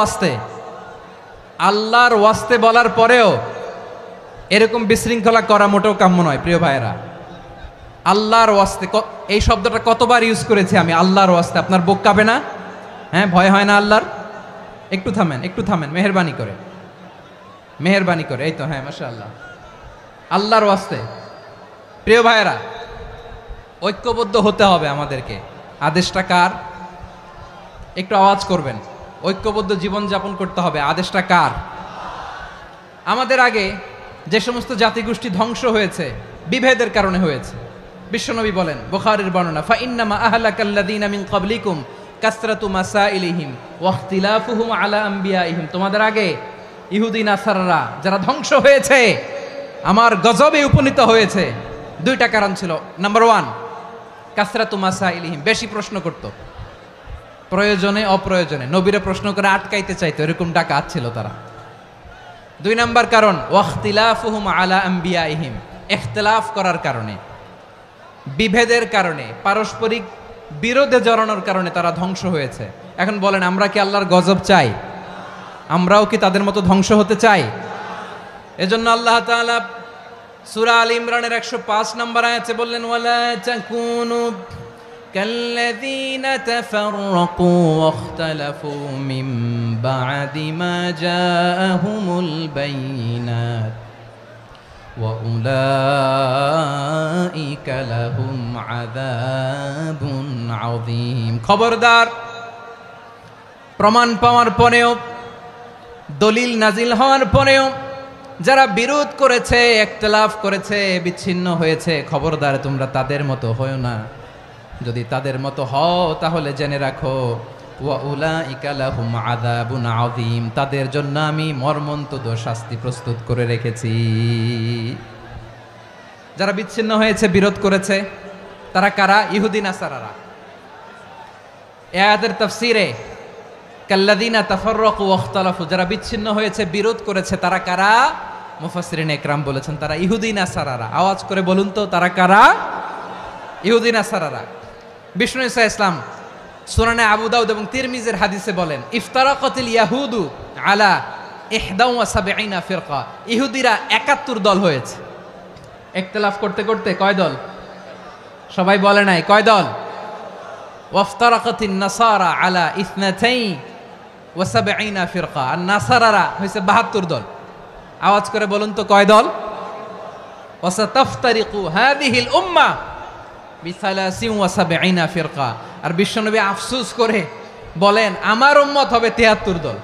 ওয়াস্তে বলার পরেও এরকম বিশৃঙ্খলা করা মোটেও কাম্য নয় প্রিয় ভাইয়েরা আল্লাহর ওয়াস্তে এই শব্দটা কতবার ইউজ করেছি আমি আল্লাহর ওয়াস্তে আপনার বুক কাঁপে না হ্যাঁ ভয় হয় না আল্লাহর একটু থামেন মেহেরবানি করে এই তো হ্যাঁ মাশাআল্লাহ আল্লাহর ওয়াস্তে প্রিয় ভাইয়েরা ঐক্যবদ্ধ হতে হবে আমাদেরকে আদেশটা কার একটু আওয়াজ করবেন ঐক্যবদ্ধ জীবন যাপন করতে হবে আদেশটা কার আমাদের আগে যে সমস্ত জাতিগোষ্ঠী ধ্বংস হয়েছে বিভেদের কারণে হয়েছে বিশ্বনবী বলেন বুখারীর বর্ণনা ফা ইন্নামা আহলাকাল্লাযীনা মিন ক্বাবলিকুম কাসরাতু মাসাইলিহিম ওয়া ইখতিলাফুহুম আলা আমবিয়াইহিম তোমাদের আগে ইহুদি নাসারারা যারা ধ্বংস হয়েছে আমার গজবে উপনীত হয়েছে 2টা কারণ ছিল নাম্বার 1 কাসরাতু মাসাইলিহিম বেশি প্রশ্ন করত প্রয়োজনে অপ্রয়োজনে নবীরে প্রশ্ন করে আটকাইতে চাইতো এরকম ডাকাত ছিল তারা 2 নাম্বার কারণ ওয়াখতিলাফুহুম আলা আমবিয়াইহিম ইখতিলাফ করার কারণে বিভেদের কারণে পারস্পরিক বিরোধে জড়ানোর কারণে তারা ধ্বংস হয়েছে। এখন বলেন, আমরা কি আল্লাহর গজব চাই? আমরাও কি তাদের মতো ধ্বংস হতে চাই? এজন্য আল্লাহ তাআলা সূরা আল ইমরানের 105 নম্বর আয়াতে বললেন, ওয়ালা তাকুনু কাল্লাযীনা তাফাররাকু ওয়াখতালাফু মিন বা'দি মা জাআহুমুল বাইয়িনাত ওয়া উলাইকা লাহুম আযাবুন আযীম। খবরদার, প্রমাণ পাওয়ার পরেও, দলিল নাজিল হওয়ার পরেও যারা বিরোধ করেছে, ইখতিলাফ করেছে, বিচ্ছিন্ন হয়েছে, খবরদার তোমরা তাদের মতো হয়ো না। যদি তাদের মতো হও তাহলে জেনে রাখো, ওয়া উলাইকা লাহুম আযাবুন আযীম, তাদের জন্য আমি মর্মন্তুদ শাস্তি প্রস্তুত করে রেখেছি। যারা বিচ্ছিন্ন হয়েছে, বিরোধ করেছে, তারা কারা? ইহুদি নাসারারা। এই আয়াতের তাফসীরে কাল্লাযীনা তাফাররাকু ওয়াখতালাফু, যারা বিচ্ছিন্ন হয়েছে, বিরোধ করেছে, তারা কারা? মুফাসসিরিন ইকরাম বলেছেন তারা ইহুদি নাসারারা। আওয়াজ করে বলুন তো, তারা কারা? ইহুদি নাসারারা। বিষ্ণু ঈসা ইসলাম সুনানে আবু দাউদ এবং তিরমিজির হাদিসে বলেন, ইফতারাকাতিল ইয়াহুদু আলা 71 ফিরকা, ইহুদিরা 71 দল হয়েছে। ইখতিলাফ করতে করতে কয় দল? সবাই বলে নাই, কয় দল? ওয়াফতারাকাতিন নাসারা আলা 72 ফিরকা, আর নাসারারা হয়েছে 72 দল। আওয়াজ করে বলুন তো, কয় দল? ওয়াসাতাফতারিকু হাযিহিল উম্মাহ বি73 ফিরকা। আর বিশ্বনবী আফসোস করে বলেন, আমার উম্মত হবে 73 দল।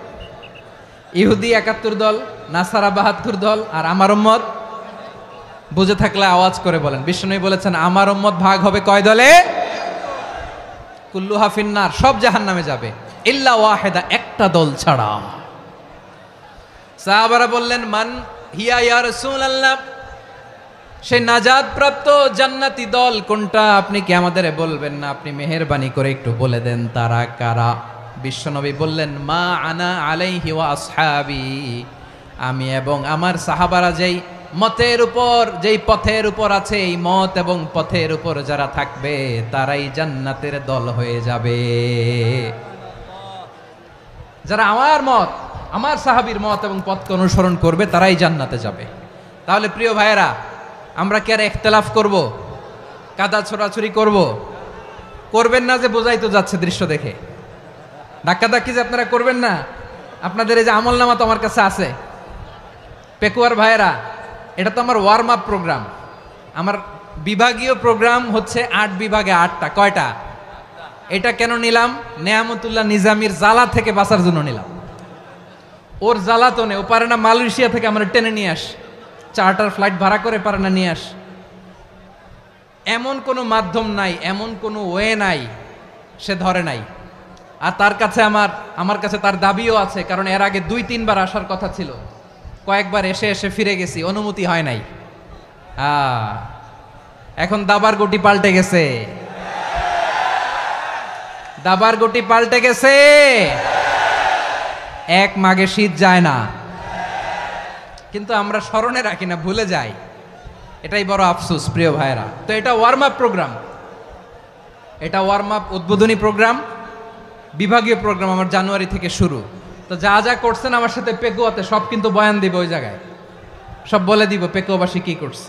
ইহুদি 71 দল, নাসারা 72 দল, আর আমার উম্মত, বুঝে থাকলে আওয়াজ করে বলেন। বিশ্বনবী বলেছেন, আমার উম্মত ভাগ হবে কয় দলে? কুল্লুহা ফিন্নার, সব জাহান্নামে যাবে, ইল্লা ওয়াহিদা, একটা দল ছাড়া। সাহাবারা বললেন, মান হিয়া ইয়া রাসূলুল্লাহ, সেই নাজাত প্রাপ্ত জান্নাতি দল কোনটা? আপনি কি আমাদের বলবেন না? আপনি মেহেরবানি করে একটু বলে দেন তারা কারা। বিশ্বনবী বললেন, মা আনা আলাইহি ওয়া আসহাবি, আমি এবং আমার সাহাবারা যেই মতের উপর, যেই পথের উপর আছে, এই মত এবং পথের উপর যারা থাকবে তারাই জান্নাতের দল হয়ে যাবে। যারা আমার মত, আমার সাহাবীর মত এবং পথকে অনুসরণ করবে তারাই জান্নাতে যাবে। তাহলে প্রিয় ভাইয়েরা, আমরা কি আর ইখতিলাফ করব? কাদা ছোড়াছুরি করব? করবেন না যে বোঝাই তো যাচ্ছে দৃশ্য দেখে। ধাক্কাধাক্কি যে আপনারা করবেন না। আপনাদের এই যে আমলনামা তো আমার কাছে আছে। পেকুয়ার ভাইয়েরা, এটা তো আমার ওয়ার্ম আপ প্রোগ্রাম। আমার বিভাগীয় প্রোগ্রাম হচ্ছে 8 বিভাগে 8টা। কয়টা? এটা কেন নিলাম? নেয়ামতুল্লাহ নিজামীর জ্বালা থেকে বাঁচার জন্য নিলাম। ওর জ্বালাতনে ও পারে না মালয়েশিয়া থেকে আমরা টেনে নিয়ে আস, চার্টার ফ্লাইট ভাড়া করে পারে না নিয়ে আস। এমন কোনো মাধ্যম নাই, এমন কোনো ওয়ে নাই, সে ধরে নাই। আর তার কাছে আমার কাছে তার দাবিও আছে, কারণ এর আগে 2-3 বার আসার কথা ছিল। কয়েকবার এসে এসে ফিরে গেছি, অনুমতি হয় নাই। এখন দাবার গুটি পাল্টে গেছে, দাবার গুটি পাল্টে গেছে। এক মাঘে শীত যায় না, কিন্তু আমরা স্মরণে রাখি না, ভুলে যাই। এটাই বড় আফসোস প্রিয় ভাইরা। তো এটা ওয়ার্ম আপ প্রোগ্রাম, এটা ওয়ার্ম আপ উদ্বোধনী প্রোগ্রাম, বিভাগীয় প্রোগ্রাম আমার জানুয়ারি থেকে শুরু। তো যা যা করছেন আমার সাথে পেকুয়াতে সব কিন্তু বয়ান দিব, ওই জায়গায় সব বলে দিব পেকুয়াবাসী কি করছে।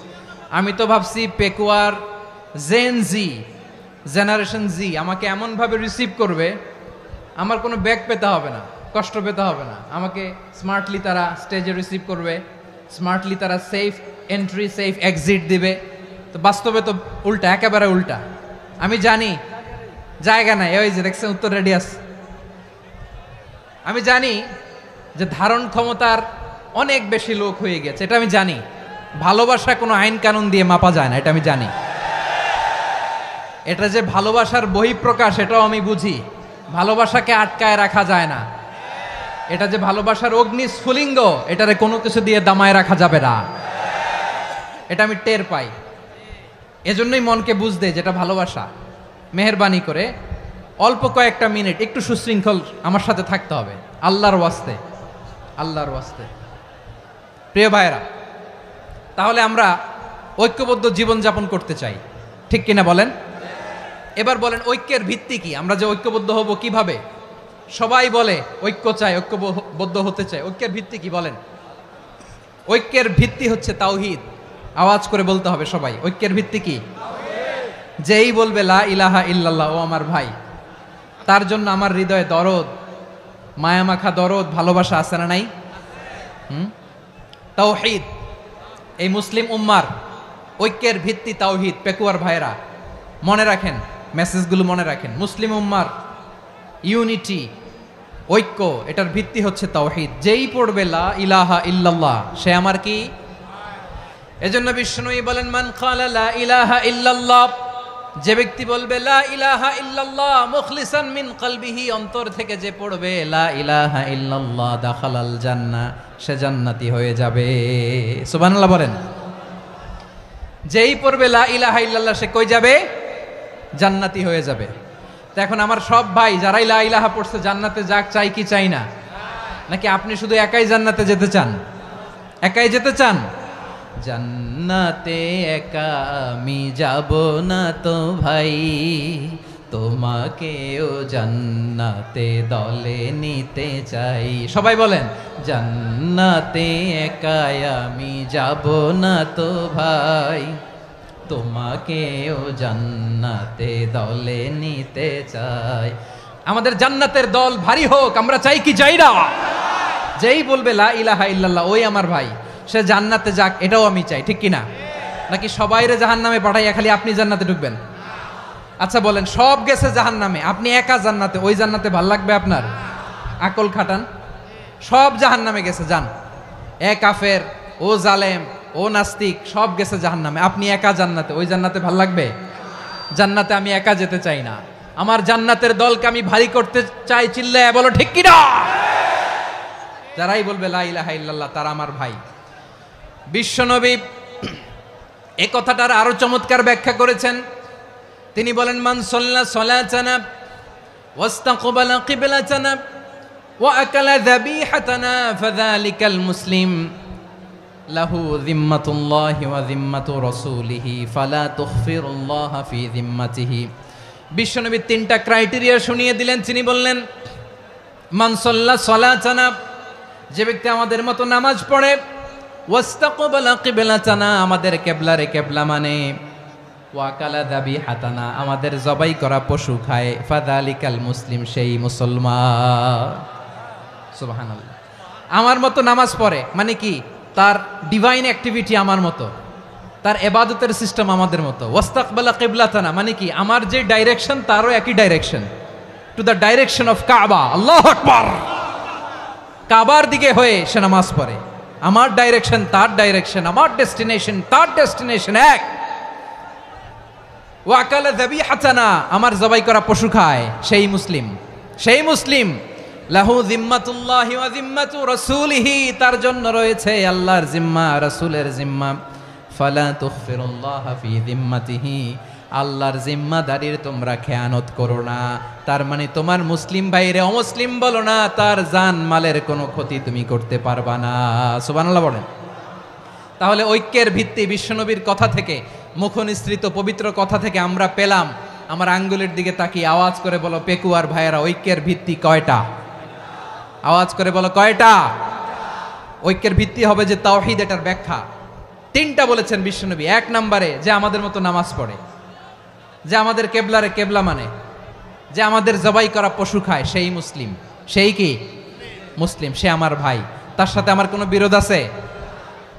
আমি তো ভাবছি পেকুয়ার জেনারেশন জি আমাকে এমনভাবে রিসিভ করবে, আমার কোনো ব্যাক পেতে হবে না, কষ্ট পেতে হবে না। আমাকে স্মার্টলি তারা স্টেজে রিসিভ করবে, স্মার্টলি তারা সেফ এন্ট্রি সেফ এক্সিট দিবে। তো বাস্তবে তো উল্টা, একেবারে উল্টা। আমি জানি জায়গা নাই, ওই যে দেখছেন উত্তর রেডিয়াস। আমি জানি যে ধারণ ক্ষমতার অনেক বেশি লোক হয়ে গেছে, এটা আমি জানি। ভালোবাসা কোনো আইন কানুন দিয়ে মাপা যায় না, এটা আমি জানি। এটা যে ভালোবাসার বহিঃপ্রকাশ, এটাও আমি বুঝি। ভালোবাসাকে আটকায় রাখা যায় না। এটা যে ভালোবাসার অগ্নি স্ফুলিঙ্গ, এটারে কোনো কিছু দিয়ে দামায় রাখা যাবে না, এটা আমি টের পাই। এজন্যই মনকে বুঝতে যেটা ভালোবাসা। মেহেরবানি করে অল্প কয়েকটা মিনিট একটু সুশৃঙ্খল আমার সাথে থাকতে হবে, আল্লাহর ওয়াস্তে, আল্লাহর ওয়াস্তে। প্রিয় ভাইরা, তাহলে আমরা ঐক্যবদ্ধ জীবনযাপন করতে চাই, ঠিক কিনা বলেন? এবার বলেন ঐক্যের ভিত্তি কি? আমরা যে ঐক্যবদ্ধ হব কিভাবে? সবাই বলে ঐক্য চাই, ঐক্যবদ্ধ হতে চায়। ঐক্যের ভিত্তি কি বলেন? ঐক্যের ভিত্তি হচ্ছে তাওহীদ। আওয়াজ করে বলতে হবে সবাই, ঐক্যের ভিত্তি কি? যেই বলবে লা ইলাহা ইল্লাল্লাহ, ও আমার ভাই, তার জন্য আমার হৃদয়ে দরদ, মায়ামাখা দরদ, ভালোবাসা আছে না নাই? তাওহীদ। এই মুসলিম উম্মার ঐক্যের ভিত্তি তাওহীদ। পেকুয়ার ভাইরা মনে রাখেন, মেসেজগুলো মনে রাখেন। মুসলিম উম্মার ইউনিটি, ঐক্য, এটার ভিত্তি হচ্ছে তাওহীদ। যেই পড়বে লা ইলাহা ইল্লাল্লাহ, সে আমার কি? এজন্য বিষ্ণুই বলেন, মান ক্বালা লা ইলাহা ইল্লাল্লাহ, যে ব্যক্তি বলবে লা ইলাহা ইল্লাল্লাহ মুখলিসান মিন কলবিহি, অন্তর থেকে যে পড়বে লা ইলাহা ইল্লাল্লাহ, দাখালাল জান্নাহ, সে জান্নাতি হয়ে যাবে। সুবহানাল্লাহ বলেন। যেই পড়বে লা ইলাহা ইল্লাল্লাহ, সে কই যাবে? জান্নাতি হয়ে যাবে। তো এখন আমার সব ভাই যারাই লা ইলাহা পড়ছে জান্নাতে যাক, চাই কি চাই না? নাকি আপনি শুধু একাই জান্নাতে যেতে চান? একাই যেতে চান? জান্নাতে একা আমি যাব না তো ভাই, তোমাকেও জান্নাতে দলে নিতে চাই। সবাই বলেন, জান্নাতে একা আমি যাব না তো ভাই, তোমাকেও জান্নাতে দলে নিতে চাই। আমাদের জান্নাতের দল ভারী হোক, আমরা চাই কি চাই না? যেই বলবে লা ইলাহা ইল্লাল্লাহ, ওই আমার ভাই, সে জান্নাতে যাক, এটাও আমি চাই, ঠিক কি না? নাকি সবাইরে জাহান্নামে পাঠাইয়া খালি আপনি জান্নাতে ঢুকবেন? আচ্ছা বলেন, সব গেছে জাহান্নামে, আপনি একা জান্নাতে, ওই জান্নাতে ভাল লাগবে আপনার? আকল খাটান। সব জাহান্নামে গেছে, যান। এ কাফের, ও জালেম, ও নাস্তিক, সব গেছে জাহান্নামে, আপনি একা জান্নাতে, ওই জান্নাতে ভাল লাগবে? জান্নাতে আমি একা যেতে চাই না, আমার জান্নাতের দলকে আমি ভারী করতে চাই। চিল্লায় বলো ঠিক কি না? যারাই বলবে লা ইলাহা ইল্লাল্লাহ, তারা আমার ভাই। বিশ্বনবী এই কথাটার আরো চমৎকার ব্যাখ্যা করেছেন। তিনি বলেন, মান সাল্লা সালাতানা ওয়াস্তাকবালা কিবলাতানা ওয়া আকালা যাবিহাতানা ফাযালিকাল মুসলিম লাহু যিম্মাতুল্লাহি ওয়া যিম্মাতু রাসূলিহি ফালা তুখফিরুল্লাহা ফি যিম্মাতিহি। বিশ্বনবী তিনটা ক্রাইটেরিয়া শুনিয়ে দিলেন। তিনি বললেন, মান সাল্লা সালাতানা, যে ব্যক্তি আমাদের মতো নামাজ পড়ে, ওয়াস্তাকবালা কিবলাতানা, আমাদের কিবলারে কিবলা মানে, ওয়া আকালা যাবিহাতানা, আমাদের জবাই করা পশু খায়, ফাযালিকাল মুসলিম, সেই মুসলমান। সুবহানাল্লাহ। আমার মতো নামাজ পড়ে মানে কি? তার ডিভাইন অ্যাক্টিভিটি আমার মতো, তার ইবাদতের সিস্টেম আমাদের মতো। ওয়াস্তাকবালা কিবলাতানা মানে কি? আমার যে ডাইরেকশন তারও একই direction, to the direction of কাবা। আল্লাহু আকবার। কাবার দিকে হয়ে সে নামাজ পড়ে। আমার ডাইরেকশন তার ডাইরেকশন, আমার ডেস্টিনেশন তার ডেস্টিনেশন এক। ওয়া আকালা যাবিহাতানা, আমার জবাই করা পশু খায়, সেই মুসলিম। সেই মুসলিম। লাহু যিম্মাতুল্লাহি ওয়া যিম্মাতু রাসূলিহি, তার জন্য রয়েছে আল্লাহর জিম্মা, রাসূলের জিম্মা। ফালা তুখফিরুল্লাহা ফি যিম্মাতিহি, আল্লাহর জিম্মাদারির তোমরা খেয়ানত করো না। তার মানে তোমার মুসলিম ভাইরে অমুসলিম বলো না, তার জান মালের কোনো ক্ষতি তুমি করতে পারবা না। সুবহানাল্লাহ বলেন। তাহলে ঐক্যের ভিত্তি বিশ্বনবীর কথা থেকে, মুখনিসৃত পবিত্র কথা থেকে আমরা পেলাম। আমার আঙ্গুলের দিকে তাকিয়ে আওয়াজ করে বলো পেকুয়ার ভাইয়েরা, ঐক্যের ভিত্তি কয়টা? আওয়াজ করে বলো কয়টা? ঐক্যের ভিত্তি হবে যে তাওহীদ, এটার ব্যাখ্যা তিনটা বলেছেন বিশ্বনবী। এক নম্বরে, যে আমাদের মতো নামাজ পড়ে, যে আমাদের কেবলারে কেবলা মানে, যে আমাদের জবাই করা পশু খায়, সেই মুসলিম। সেই কি? মুসলিম। সে আমার ভাই, তার সাথে আমার কোনো বিরোধ আছে?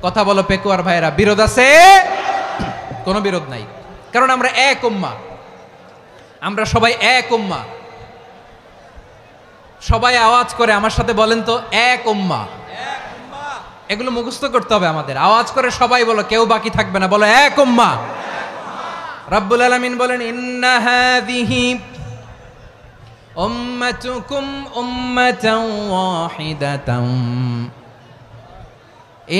কথা বলো পেকুয়ার ভাইয়েরা, বিরোধ আছে? কোনো বিরোধ নাই, কারণ আমরা এক উম্মাহ, আমরা সবাই এক উম্মাহ। সবাই আওয়াজ করে আমার সাথে বলেন তো, এক উম্মাহ। এগুলো মুখস্থ করতে হবে আমাদের। আওয়াজ করে সবাই বলো, কেউ বাকি থাকবে না, বলো এক উম্মাহ। রব্বুল আলামিন বলেন, ইন্না হাযিহি উম্মাতুকুম উম্মাতান ওয়াহিদাতান,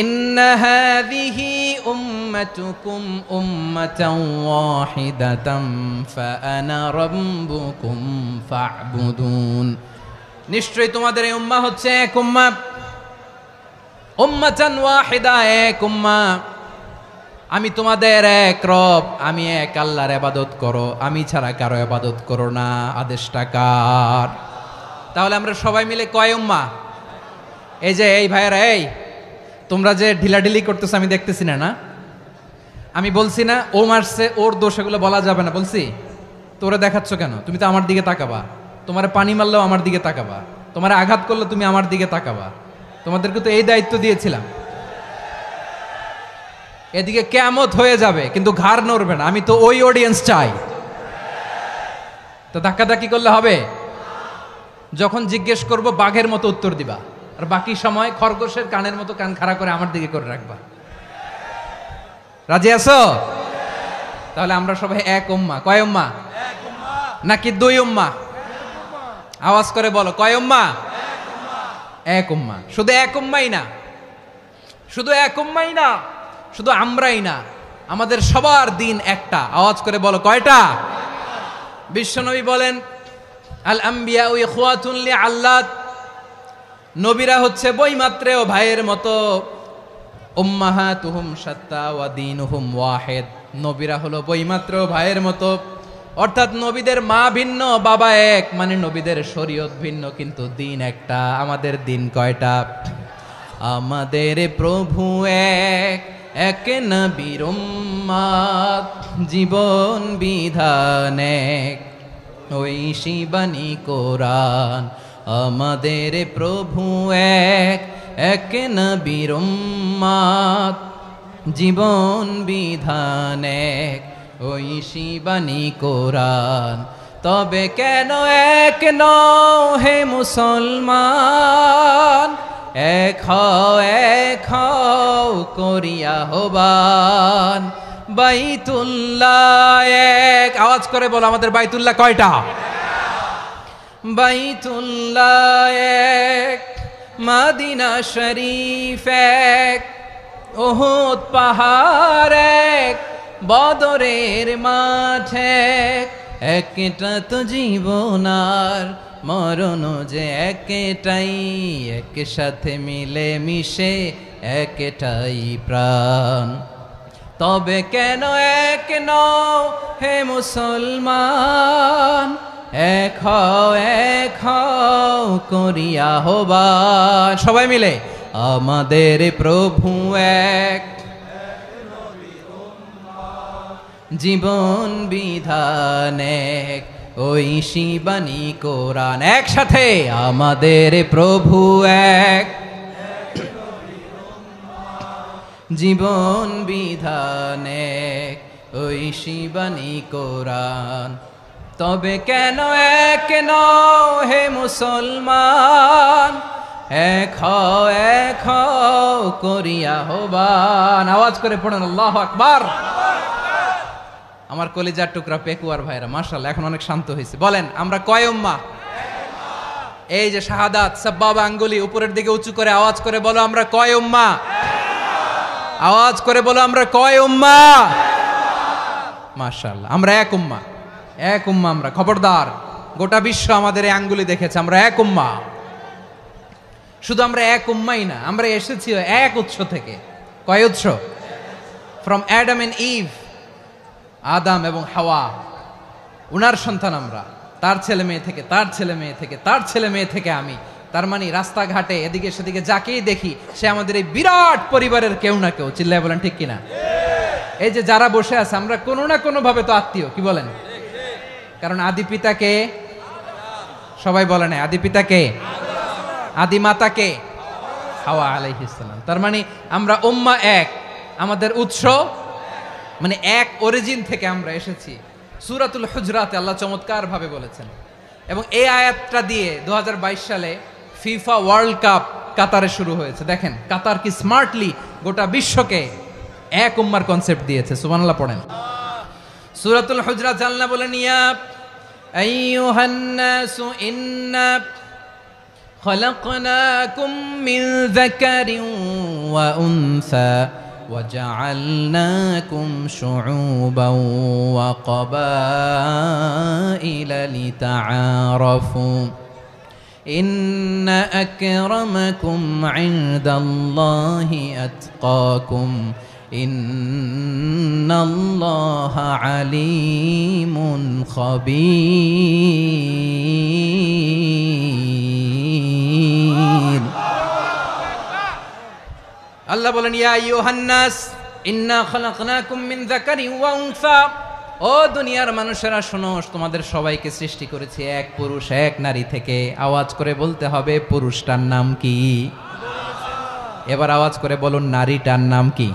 ইন্না হাযিহি উম্মাতুকুম উম্মাতান ওয়াহিদাতান ফাআনা রাব্বুকুম ফা'বুদুন। নিশ্চয়ই তোমাদের এই উম্মাহ হচ্ছে এক উম্মাহ, উম্মাতান ওয়াহিদা, এক উম্মাহ। আমি তোমাদের এক রব, আমি এক আল্লাহর ইবাদত করো, আমি ছাড়া কারো ইবাদত করো না। আদেশটা কার? তাহলে আমরা সবাই মিলে কয় উম্মাহ? এই যে এই ভাইয়েরা, এই তোমরা যে ঢিলাঢিলি করতেছো আমি দেখতেছি না, না আমি বলছি না ও মারছে ওর দোষ, এগুলো বলা যাবে না বলছি? তোরা দেখাচ্ছ কেন? তুমি তো আমার দিকে তাকাবা। তোমার পানি মারলেও আমার দিকে তাকাবা, তোমার আঘাত করলে তুমি আমার দিকে তাকাবা। তোমাদেরকে তো এই দায়িত্ব দিয়েছিলাম। এদিকে কিয়ামত হয়ে যাবে কিন্তু ঘাড় নড়বে না, আমি তো ওই অডিয়েন্স চাই। তো ধাক্কাধাক্কি করলে হবে? যখন জিজ্ঞেস করব বাঘের মতো উত্তর দিবা, আর বাকি সময় খরগোশের কানের মতো কান খাড়া করে আমার দিকে করে রাখবা। রাজি আছো? তাহলে আমরা সবাই এক উম্মাহ। কয় উম্মাহ? নাকি দুই উম্মাহ? আওয়াজ করে বলো, কয় উম্মাহ? এক উম্মাহ। শুধু এক উম্মাই না, শুধু এক উম্মাই না, শুধু আমরাই না, আমাদের সবার দিন একটা। আওয়াজ করে বলো, কয়টা? বিশ্বনবী বলেন, আল আম্বিয়া ইখওয়াতুন লিআল্লাত, নবীরা হচ্ছে বইমাত্রেও ভাইয়ের মতো। উম্মাহাতুহুম শাত্তা ওয়া দীনুহুম ওয়াহিদ, নবীরা হলো বইমাত্রেও ভাইয়ের মতো। অর্থাৎ নবীদের মা ভিন্ন, বাবা এক, মানে নবীদের শরীয়ত ভিন্ন, কিন্তু দিন একটা। আমাদের দিন কয়টা? আমাদের প্রভু এক, এক নবীর উম্মত, জীবন বিধান এক, ওই শিবানী কোরআন। আমাদের প্রভু এক, এক নবীর উম্মত, জীবন বিধান এক, ওই শিবানী কোরআন। তবে কেন এক নও হে মুসলমান, এক হও করিয়া হবান। বাইতুল্লাহ এক, আওয়াজ করে বলো আমাদের বাইতুল্লাহ কয়টা? বাইতুল্লাহ এক, মদিনা শরীফ এক, উহুদ পাহাড় এক, বদরের মাঠ এক। একটা তো জীবন আর মরণ যে একটাই, একসাথে মিলে মিশে একটাই প্রাণ। তবে কেন এক নও হে মুসলমান, এক হও করিয়া হবান। সবাই মিলে, আমাদের প্রভু এক, জীবন বিধান এক, ওই শিবানী কোরআন। একসাথে, আমাদের প্রভু এক, জীবন বিধান এক, ওই শিবানী কোরআন। তবে কেন এক নও হে মুসলমান, এক হও করিয়া হবান। আওয়াজ করে পড়েন আল্লাহু আকবার। আমার কলিজার টুকরা পেকুয়ার ভাইরা মাশাআল্লাহ এখন অনেক শান্ত হয়েছে। বলেন আমরা কয় উম্মাহ? এই যে শাহাদাত সাব্বাবা আঙ্গুলি উপরের দিকে উঁচু করে আওয়াজ করে বলো আমরা কয় উম্মাহ? আওয়াজ করে বলো আমরা কয় উম্মাহ? মাশাআল্লাহ আমরা এক উম্মাহ, এক উম্মাহ আমরা। খবরদার, গোটা বিশ্ব আমাদের এই আঙ্গুলি দেখেছে, আমরা এক উম্মাহ। শুধু আমরা এক উম্মাই না, আমরা এসেছি এক উৎস থেকে। কয় উৎস? ফ্রম অ্যাডাম এন্ড ইভ, আদাম এবং হাওয়া, উনার সন্তান আমরা। তার ছেলে মেয়ে থেকে, তার ছেলে মেয়ে থেকে, তার ছেলে মেয়ে থেকে আমি। তার মানে রাস্তাঘাটে এদিকে সেদিকে যাকেই দেখি সে আমাদের এই বিরাট পরিবারের কেউ না কেউ। চিল্লায় বলেন ঠিক কিনা? এই যে যারা বসে আছে আমরা কোনো না কোনো ভাবে তো আত্মীয়, কি বলেন? কারণ আদি পিতাকে সবাই বলে না, আদি পিতাকে, আদি মাতাকে হাওয়া আলাইহিস সালাম। তার মানে আমরা উম্মাহ এক, আমাদের উৎস মানে এক অরিজিন থেকে আমরা এসেছি। সূরাতুল হুজরাতে আল্লাহ চমৎকার ভাবে বলেছেন। এবং এই আয়াতটা দিয়ে 2022 সালে ফিফা ওয়ার্ল্ড কাপ কাতারে শুরু হয়েছে। দেখেন কাতার কি স্মার্টলি গোটা বিশ্বকে এক উম্মার কনসেপ্ট দিয়েছে। সুবহানাল্লাহ পড়েন। সূরাতুল হুজরাত আল্লাহ বলেন, ইয়া আইয়ুহান নাসু ইন্না খলাকনাকুম মিন যাকারিন ওয়া উনসা وجعلناكم شعوبا وقبائل لتعارفوا إن أكرمكم عند الله أتقاكم ইন্নাল্লাহা আলিমুন খাবীর। আল্লাহ বলেন, ইয়া আইয়ুহান নাস ইন্না খালাকনাকুম মিন যাকারিন ওয়া উনসা। ও দুনিয়ার মানুষেরা শোনো, তোমাদের সবাইকে সৃষ্টি করেছি এক পুরুষ এক নারী থেকে। আওয়াজ করে বলতে হবে, পুরুষটার নাম কি? এবার আওয়াজ করে বলুন, নারীটার নাম কি?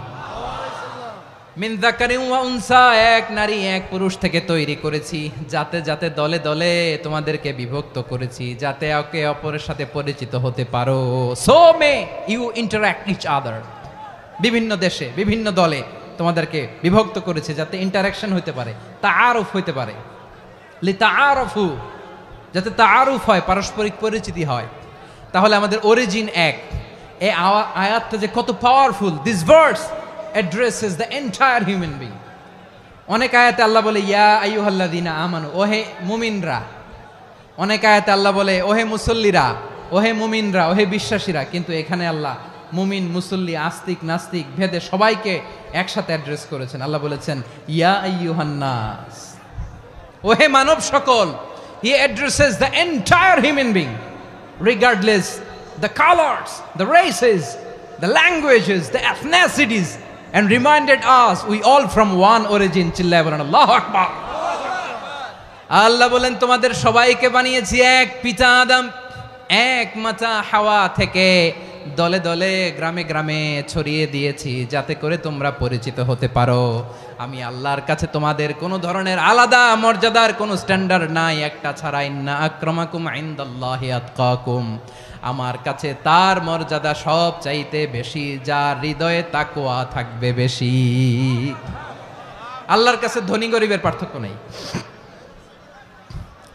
মিন যাকারিন ওয়া উনসা, এক নারী এক পুরুষ থেকে তৈরি করেছি। যাতে যাতে দলে দলে তোমাদেরকে বিভক্ত করেছি, যাতে একে অপরের সাথে পরিচিত হতে পারো। So may you interact each other. বিভিন্ন দেশে বিভিন্ন দলে তোমাদেরকে বিভক্ত করেছে যাতে ইন্টারাকশন হতে পারে, তাআরুফ হতে পারে। লিতাআরফু, যাতে তাআরুফ হয়, পারস্পরিক পরিচিতি হয়। তাহলে আমাদের অরিজিন এক। এই আয়াতটা যে কত powerful! This verse addresses the entire human being. অনেক আয়াতে আল্লাহ বলে ইয়া আইয়ুহাল্লাযীনা আমানু, ওহে মুমিনরা। অনেক আয়াতে আল্লাহ বলে ওহে মুসল্লিরা, ওহে মুমিনরা, ওহে বিশ্বাসীরা। কিন্তু এখানে আল্লাহ মুমিন মুসল্লি আস্তিক নাস্তিক ভেদে সবাইকে একসাথে অ্যাড্রেস করেছেন। আল্লাহ বলেছেন ইয়া আইয়ুহান নাস, ওহে মানব সকল। হি addresses the entire human being regardless the colours, the races, the languages, the এথনিসিটিস, and reminded us we all from one origin. চিল্লায় বলেন আল্লাহু আকবার। আল্লাহ বলেন তোমাদের সবাইকে বানিয়েছি এক পিতা আদম, এক মাতা হাওয়া থেকে। দলে দলে গ্রামে গ্রামে ছড়িয়ে দিয়েছি যাতে করে তোমরা পরিচিত হতে পারো। আমি আল্লাহর কাছে তোমাদের কোনো ধরনের আলাদা মর্যাদার কোনো স্ট্যান্ডার্ড নাই একটা ছাড়া। ইন্না আক্রামাকুম ইনদাল্লাহি আতকাকুম, আমার কাছে তার মর্যাদা সব চাইতে বেশি যার হৃদয়ে তাকওয়া থাকবে বেশি। আল্লাহর কাছে ধনী গরিবের পার্থক্য নাই,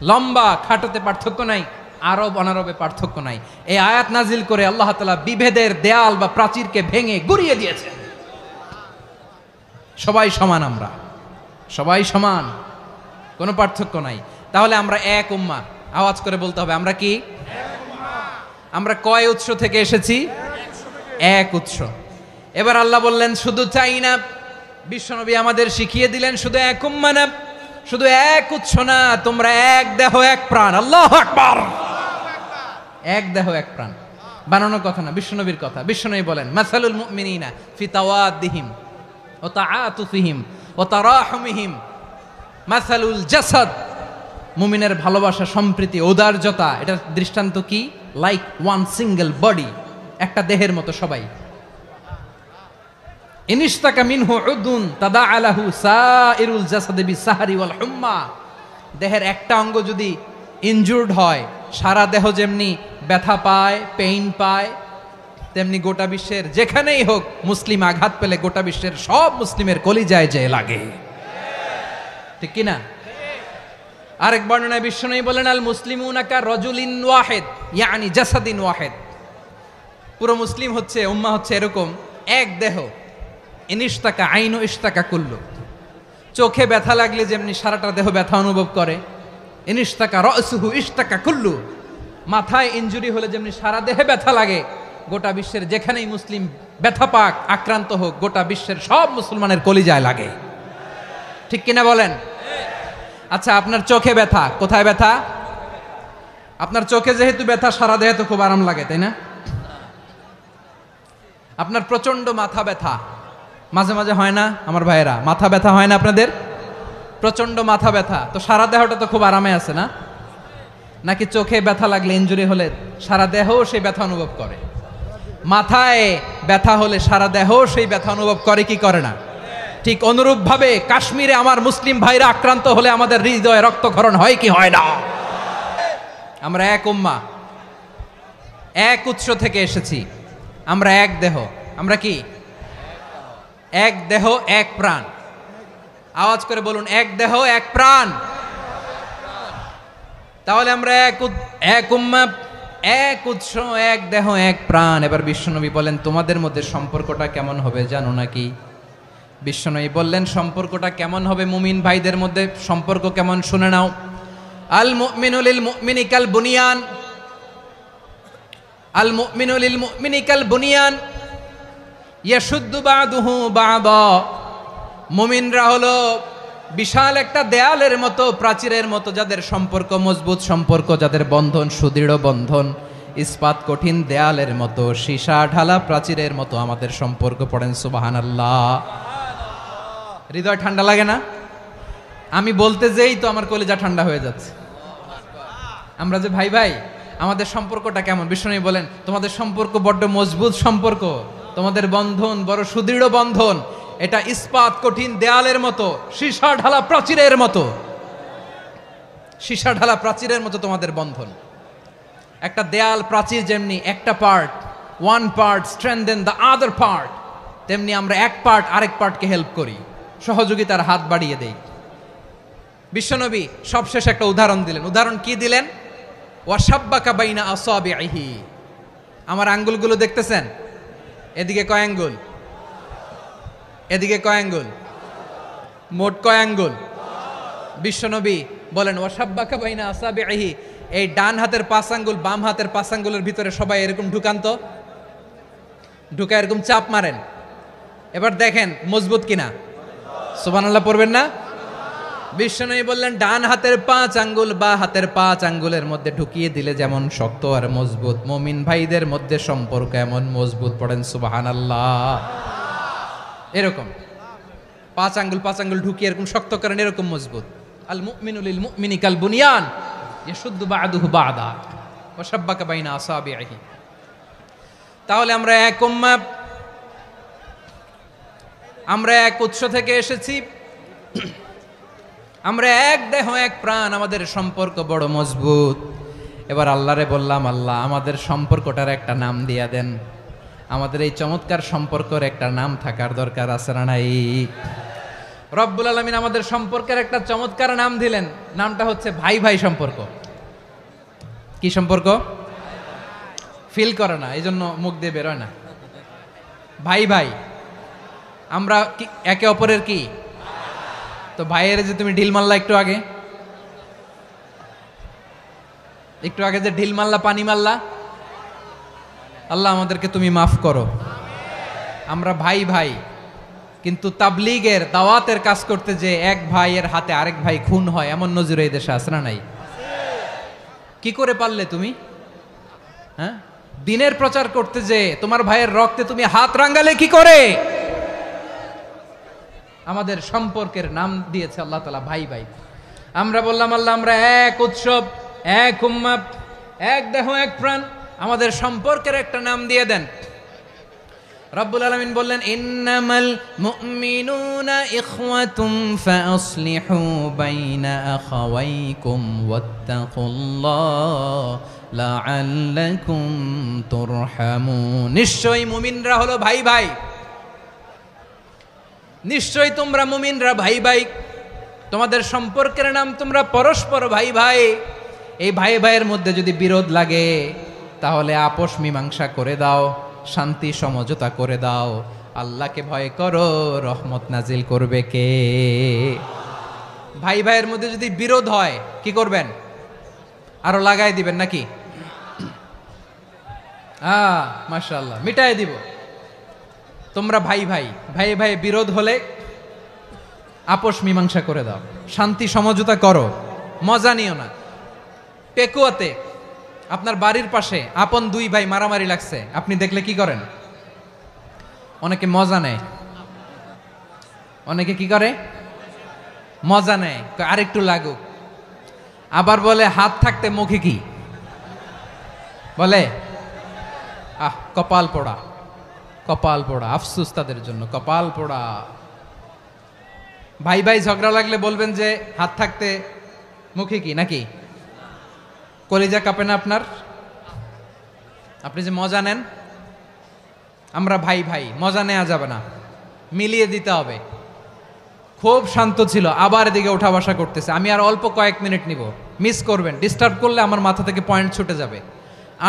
লম্বা খাটোতে পার্থক্য নাই, আরব অনারবে পার্থক্য নাই। এই আয়াত নাজিল করে আল্লাহ তাআলা বিভেদের দেয়াল বা প্রাচীরকে ভেঙে গুড়িয়ে দিয়েছেন। সবাই সমান, আমরা সবাই সমান, কোনো পার্থক্য নাই। তাহলে আমরা এক উম্মাহ। আওয়াজ করে বলতে হবে, আমরা কি? আমরা কয় উৎস থেকে এসেছি? এক উৎস। এবার আল্লাহ বললেন শুধু চাই না, বিশ্বনবী আমাদের শিখিয়ে দিলেন শুধু এক উম্মাহ না, শুধু এক উৎস না, তোমরা এক দেহ এক প্রাণ। আল্লাহু আকবার। এক দেহ এক প্রাণ বানানোর কথা না, বিশ্বনবীর কথা। বিশ্বনবী বলেন মাসালুল মুমিনিনা ফি তাওয়াদ্দিহিম ওয়া তাআতুফিহিম ওয়া তারাহুমিহিম মাসালুল জাসাদ। মুমিনের ভালোবাসা, সম্প্রীতি, ঔদার্যতা, এটার দৃষ্টান্ত কি? লাইক ওয়ান সিঙ্গেল বডি, একটা দেহের মতো সবাই। ইনিশতাকা মিনহু উদুন তাদাআ লাহু সাইরুল জাসাদি বিসাহরি ওয়াল হুম্মা। দেহের একটা অঙ্গ যদি ইনজুর্ড হয়, সারা দেহ যেমনি ব্যথা পায়, পেইন পায়, তেমনি গোটা বিশ্বের যেখানেই হোক মুসলিম আঘাত পেলে গোটা বিশ্বের সব মুসলিমের কলিজায় যে লাগে, ঠিক কিনা? আরেক বর্ণনায় বিশ্বনবী বলেন আল মুসলিমুনা কা রাজুলিন ওয়াহিদ ইয়ানি জাসাদিন ওয়াহিদ। পুরো মুসলিম হচ্ছে, উম্মাহ হচ্ছে এরকম এক দেহ। ইনিশতাকা আইনু ইশতাকা কুল্লু। চোখে ব্যথা লাগলে যেমনি সারাটা দেহ ব্যথা অনুভব করে, ইনিশতাকা রাসুহু ইশতাকা কুল্লু। মাথায় ইনজুরি হলে যেমনি সারা দেহে ব্যথা লাগে, গোটা বিশ্বের যেখানেই মুসলিম ব্যথা পাক, আক্রান্ত হোক, গোটা বিশ্বের সব মুসলমানের কলিজায় লাগে, ঠিক কিনা বলেন? আচ্ছা, আপনার চোখে ব্যথা, কোথায় ব্যথা? আপনার চোখে যেহেতু ব্যথা, সারা দেহে তো খুব আরাম লাগে, তাই না? আপনার প্রচন্ড মাথা ব্যথা মাঝে মাঝে হয় না আমার ভাইয়েরা? মাথা ব্যথা হয় না আপনাদের? প্রচন্ড মাথা ব্যথা, তো সারা দেহটা তো খুব আরামে আছে না? নাকি চোখে ব্যথা লাগলে, ইনজুরি হলে সারা দেহ সেই ব্যথা অনুভব করে? মাথায় ব্যথা হলে সারা দেহ সেই ব্যথা অনুভব করে কি করে না? ঠিক অনুরূপ ভাবে কাশ্মীরে আমার মুসলিম ভাইরা আক্রান্ত হলে আমাদের হৃদয়ে রক্তক্ষরণ হয় কি হয় না? আমরা এক উম্মাহ, এক উৎস থেকে এসেছি, আমরা এক দেহ। আমরা কি? এক দেহ এক প্রাণ। আওয়াজ করে বলুন, এক দেহ এক প্রাণ। তাহলে আমরা এক উম্মাহ, এক উৎস, এক দেহ এক প্রাণ। এবার বিশ্বনবী বলেন তোমাদের মধ্যে সম্পর্কটা কেমন হবে জানো নাকি? বিশ্বনবী বললেন সম্পর্কটা কেমন হবে মুমিন ভাইদের মধ্যে, সম্পর্ক কেমন শুনে নাও। আল মুমিনু লিল মুমিনি কাল বুনিয়ান, আল মুমিনু লিল মুমিনি কাল বুনিয়ান ইয়াশুদ্দু বাদুহু বাদা, মুমিনরা হলো বিশাল একটা দেয়ালের মতো, প্রাচীরের মতো, যাদের সম্পর্ক মজবুত সম্পর্ক, যাদের বন্ধন সুদৃঢ় বন্ধন, ইস্পাত কঠিন দেয়ালের মতো, সীসা ঢালা প্রাচীরের মতো আমাদের সম্পর্ক। পড়েন সুবহানাল্লাহ। হৃদয় ঠান্ডা লাগে না? আমি বলতে যেই তো আমার কলিজা ঠান্ডা হয়ে যাচ্ছে। আমরা যে ভাই ভাই, আমাদের সম্পর্কটা কেমন? বিষ্ণু বলেন তোমাদের সম্পর্ক বড্ড মজবুত সম্পর্ক, তোমাদের বন্ধন বড় সুদৃঢ় বন্ধন, এটা ইস্পাত কঠিন দেয়ালের মতো, সীসা ঢালা প্রাচীরের মতো, সীসা ঢালা প্রাচীরের মতো তোমাদের বন্ধন। একটা দেয়াল প্রাচীর যেমনি একটা part, one part strengthen the other part, তেমনি আমরা এক পার্ট আরেক পার্টকে হেল্প করি, সহযোগিতার হাত বাড়িয়ে দেই। বিশ্বনবী সবশেষ একটা উদাহরণ দিলেন। উদাহরণ কি দিলেন? ওয়াসাব্বাকা বাইনা আসাবিহি, আমার আঙ্গুলগুলো দেখতেছেন? এদিকে কয় আঙ্গুল, এদিকে কয় আঙ্গুল, মোট কয় আঙ্গুল? বিশ্বনবী বলেন ওয়াসাব্বাকা বাইনা আসাবিহি, এই ডান হাতের 5 আঙ্গুল বাম হাতের 5 আঙ্গুলের ভিতরে সবাই এরকম ঢুকান তো, ঢুকা এরকম চাপ মারেন। এবার দেখেন মজবুত কিনা। সুবহানাল্লাহ পড়বেন না? বিশ্বনবী বললেন ডান হাতের 5 আঙ্গুল বা হাতের 5 আঙ্গুলের মধ্যে ঢুকিয়ে দিলে যেমন শক্ত আর মজবুত, মুমিন ভাইদের মধ্যে সম্পর্ক এমন মজবুত। পড়েন সুবহানাল্লাহ। এরকম 5 আঙ্গুল ঢুকিয়ে এরকম শক্ত করেন, এরকম মজবুত। আল মুমিনু লিল মুমিনি কাল বুনিয়ান ইয়াশুদ্দু বা'দুহু বা'দা ওয়া শাব্বাকা বাইনা আসাবিহি। তাহলে আমরা এক উম্মাহ, আমরা এক উৎস থেকে এসেছি, আমরা এক দেহ এক প্রাণ, আমাদের সম্পর্ক বড় মজবুত। এবার আল্লাহরে বললাম, আল্লাহ আমাদের সম্পর্কটার একটা নাম দিয়া দেন। আমাদের এই চমৎকার সম্পর্কের একটা নাম থাকার দরকার আছে না নাই? রব্বুল আলামিন আমাদের সম্পর্কের একটা চমৎকার নাম দিলেন, নামটা হচ্ছে ভাই ভাই সম্পর্ক। কি সম্পর্ক? ফিল করে না, এই জন্য মুখ দিয়ে বেরোয় না। ভাই ভাই, আমরা একে অপরের কি? তো ভাইয়ের যে তুমি ঢিল মারলা একটু আগে, একটু আগে যে ঢিল মারলা, পানি মারলা, আল্লাহ আমাদেরকে তুমি মাফ করো। আমরা ভাই ভাই, কিন্তু তাবলীগের দাওয়াতের কাজ করতে যে এক ভাইয়ের হাতে আরেক ভাই খুন হয়, এমন নজির এই দেশে আছে না নাই? কি করে পারলে তুমি? হ্যাঁ, দিনের প্রচার করতে যে তোমার ভাইয়ের রক্তে তুমি হাত রাঙ্গালে কি করে? আমাদের সম্পর্কের নাম দিয়েছে আল্লাহ তাআলা ভাই ভাই। আমরা বললাম আল্লাহ আমরা এক উৎসব, এক উম্মাহ, এক দেহ এক প্রাণ, আমাদের সম্পর্কের একটা নাম দিয়ে দেন। রব্বুল আলামিন বললেন ইন্নামাল মুমিনুনা ইখওয়াতুম ফাসলিহু বাইনা আখাওয়াইকুম ওয়াত্তাকুল্লাহ লাআল্লাকুম তুরহামুন। নিশ্চয়ই মুমিনরা হলো ভাই ভাই, নিশ্চয়ই তোমরা মুমিনরা ভাই ভাই, তোমাদের সম্পর্কের নাম তোমরা পরস্পর ভাই ভাই। এই ভাই ভাইয়ের মধ্যে যদি বিরোধ লাগে তাহলে আপোষ মীমাংসা করে দাও, শান্তি সমঝোতা করে দাও। আল্লাহকে ভয় করো, রহমত নাজিল করবে কে? ভাই ভাইয়ের মধ্যে যদি বিরোধ হয় কি করবেন? আরো লাগাই দিবেন নাকি? মাশাআল্লাহ, মিটাই দিব। তোমরা ভাই ভাই, ভাই ভাই বিরোধ হলে আপোষ মীমাংসা করে দাও, শান্তি সমঝোতা করো, মজা নিও না। পেকুয়াতে আপনার বাড়ির পাশে আপন 2 ভাই মারামারি লাগছে, আপনি দেখলে কি করেন? অনেকে মজা নেয়। অনেকে কি করে? মজা নেয়, আরেকটু লাগুক। আবার বলে হাত থাকতে মুখে কি বলে? কপাল পোড়া, কপাল পোড়া। আফসোস তাদের জন্য, কপাল পোড়া। ভাই ভাই ঝগড়া লাগলে বলবেন যে হাত থাকতে মুখে কি, নাকি? কলিজা কাঁপে না আপনার? আপনি যে মজা নেন। আমরা ভাই ভাই, মজা নেওয়া যাবে না, মিলিয়ে দিতে হবে। খুব শান্ত ছিল, আবার এদিকে ওঠা বসা করতেছে। আমি আর অল্প কয়েক মিনিট নিব, মিস করবেন। ডিস্টার্ব করলে আমার মাথা থেকে পয়েন্ট ছুটে যাবে।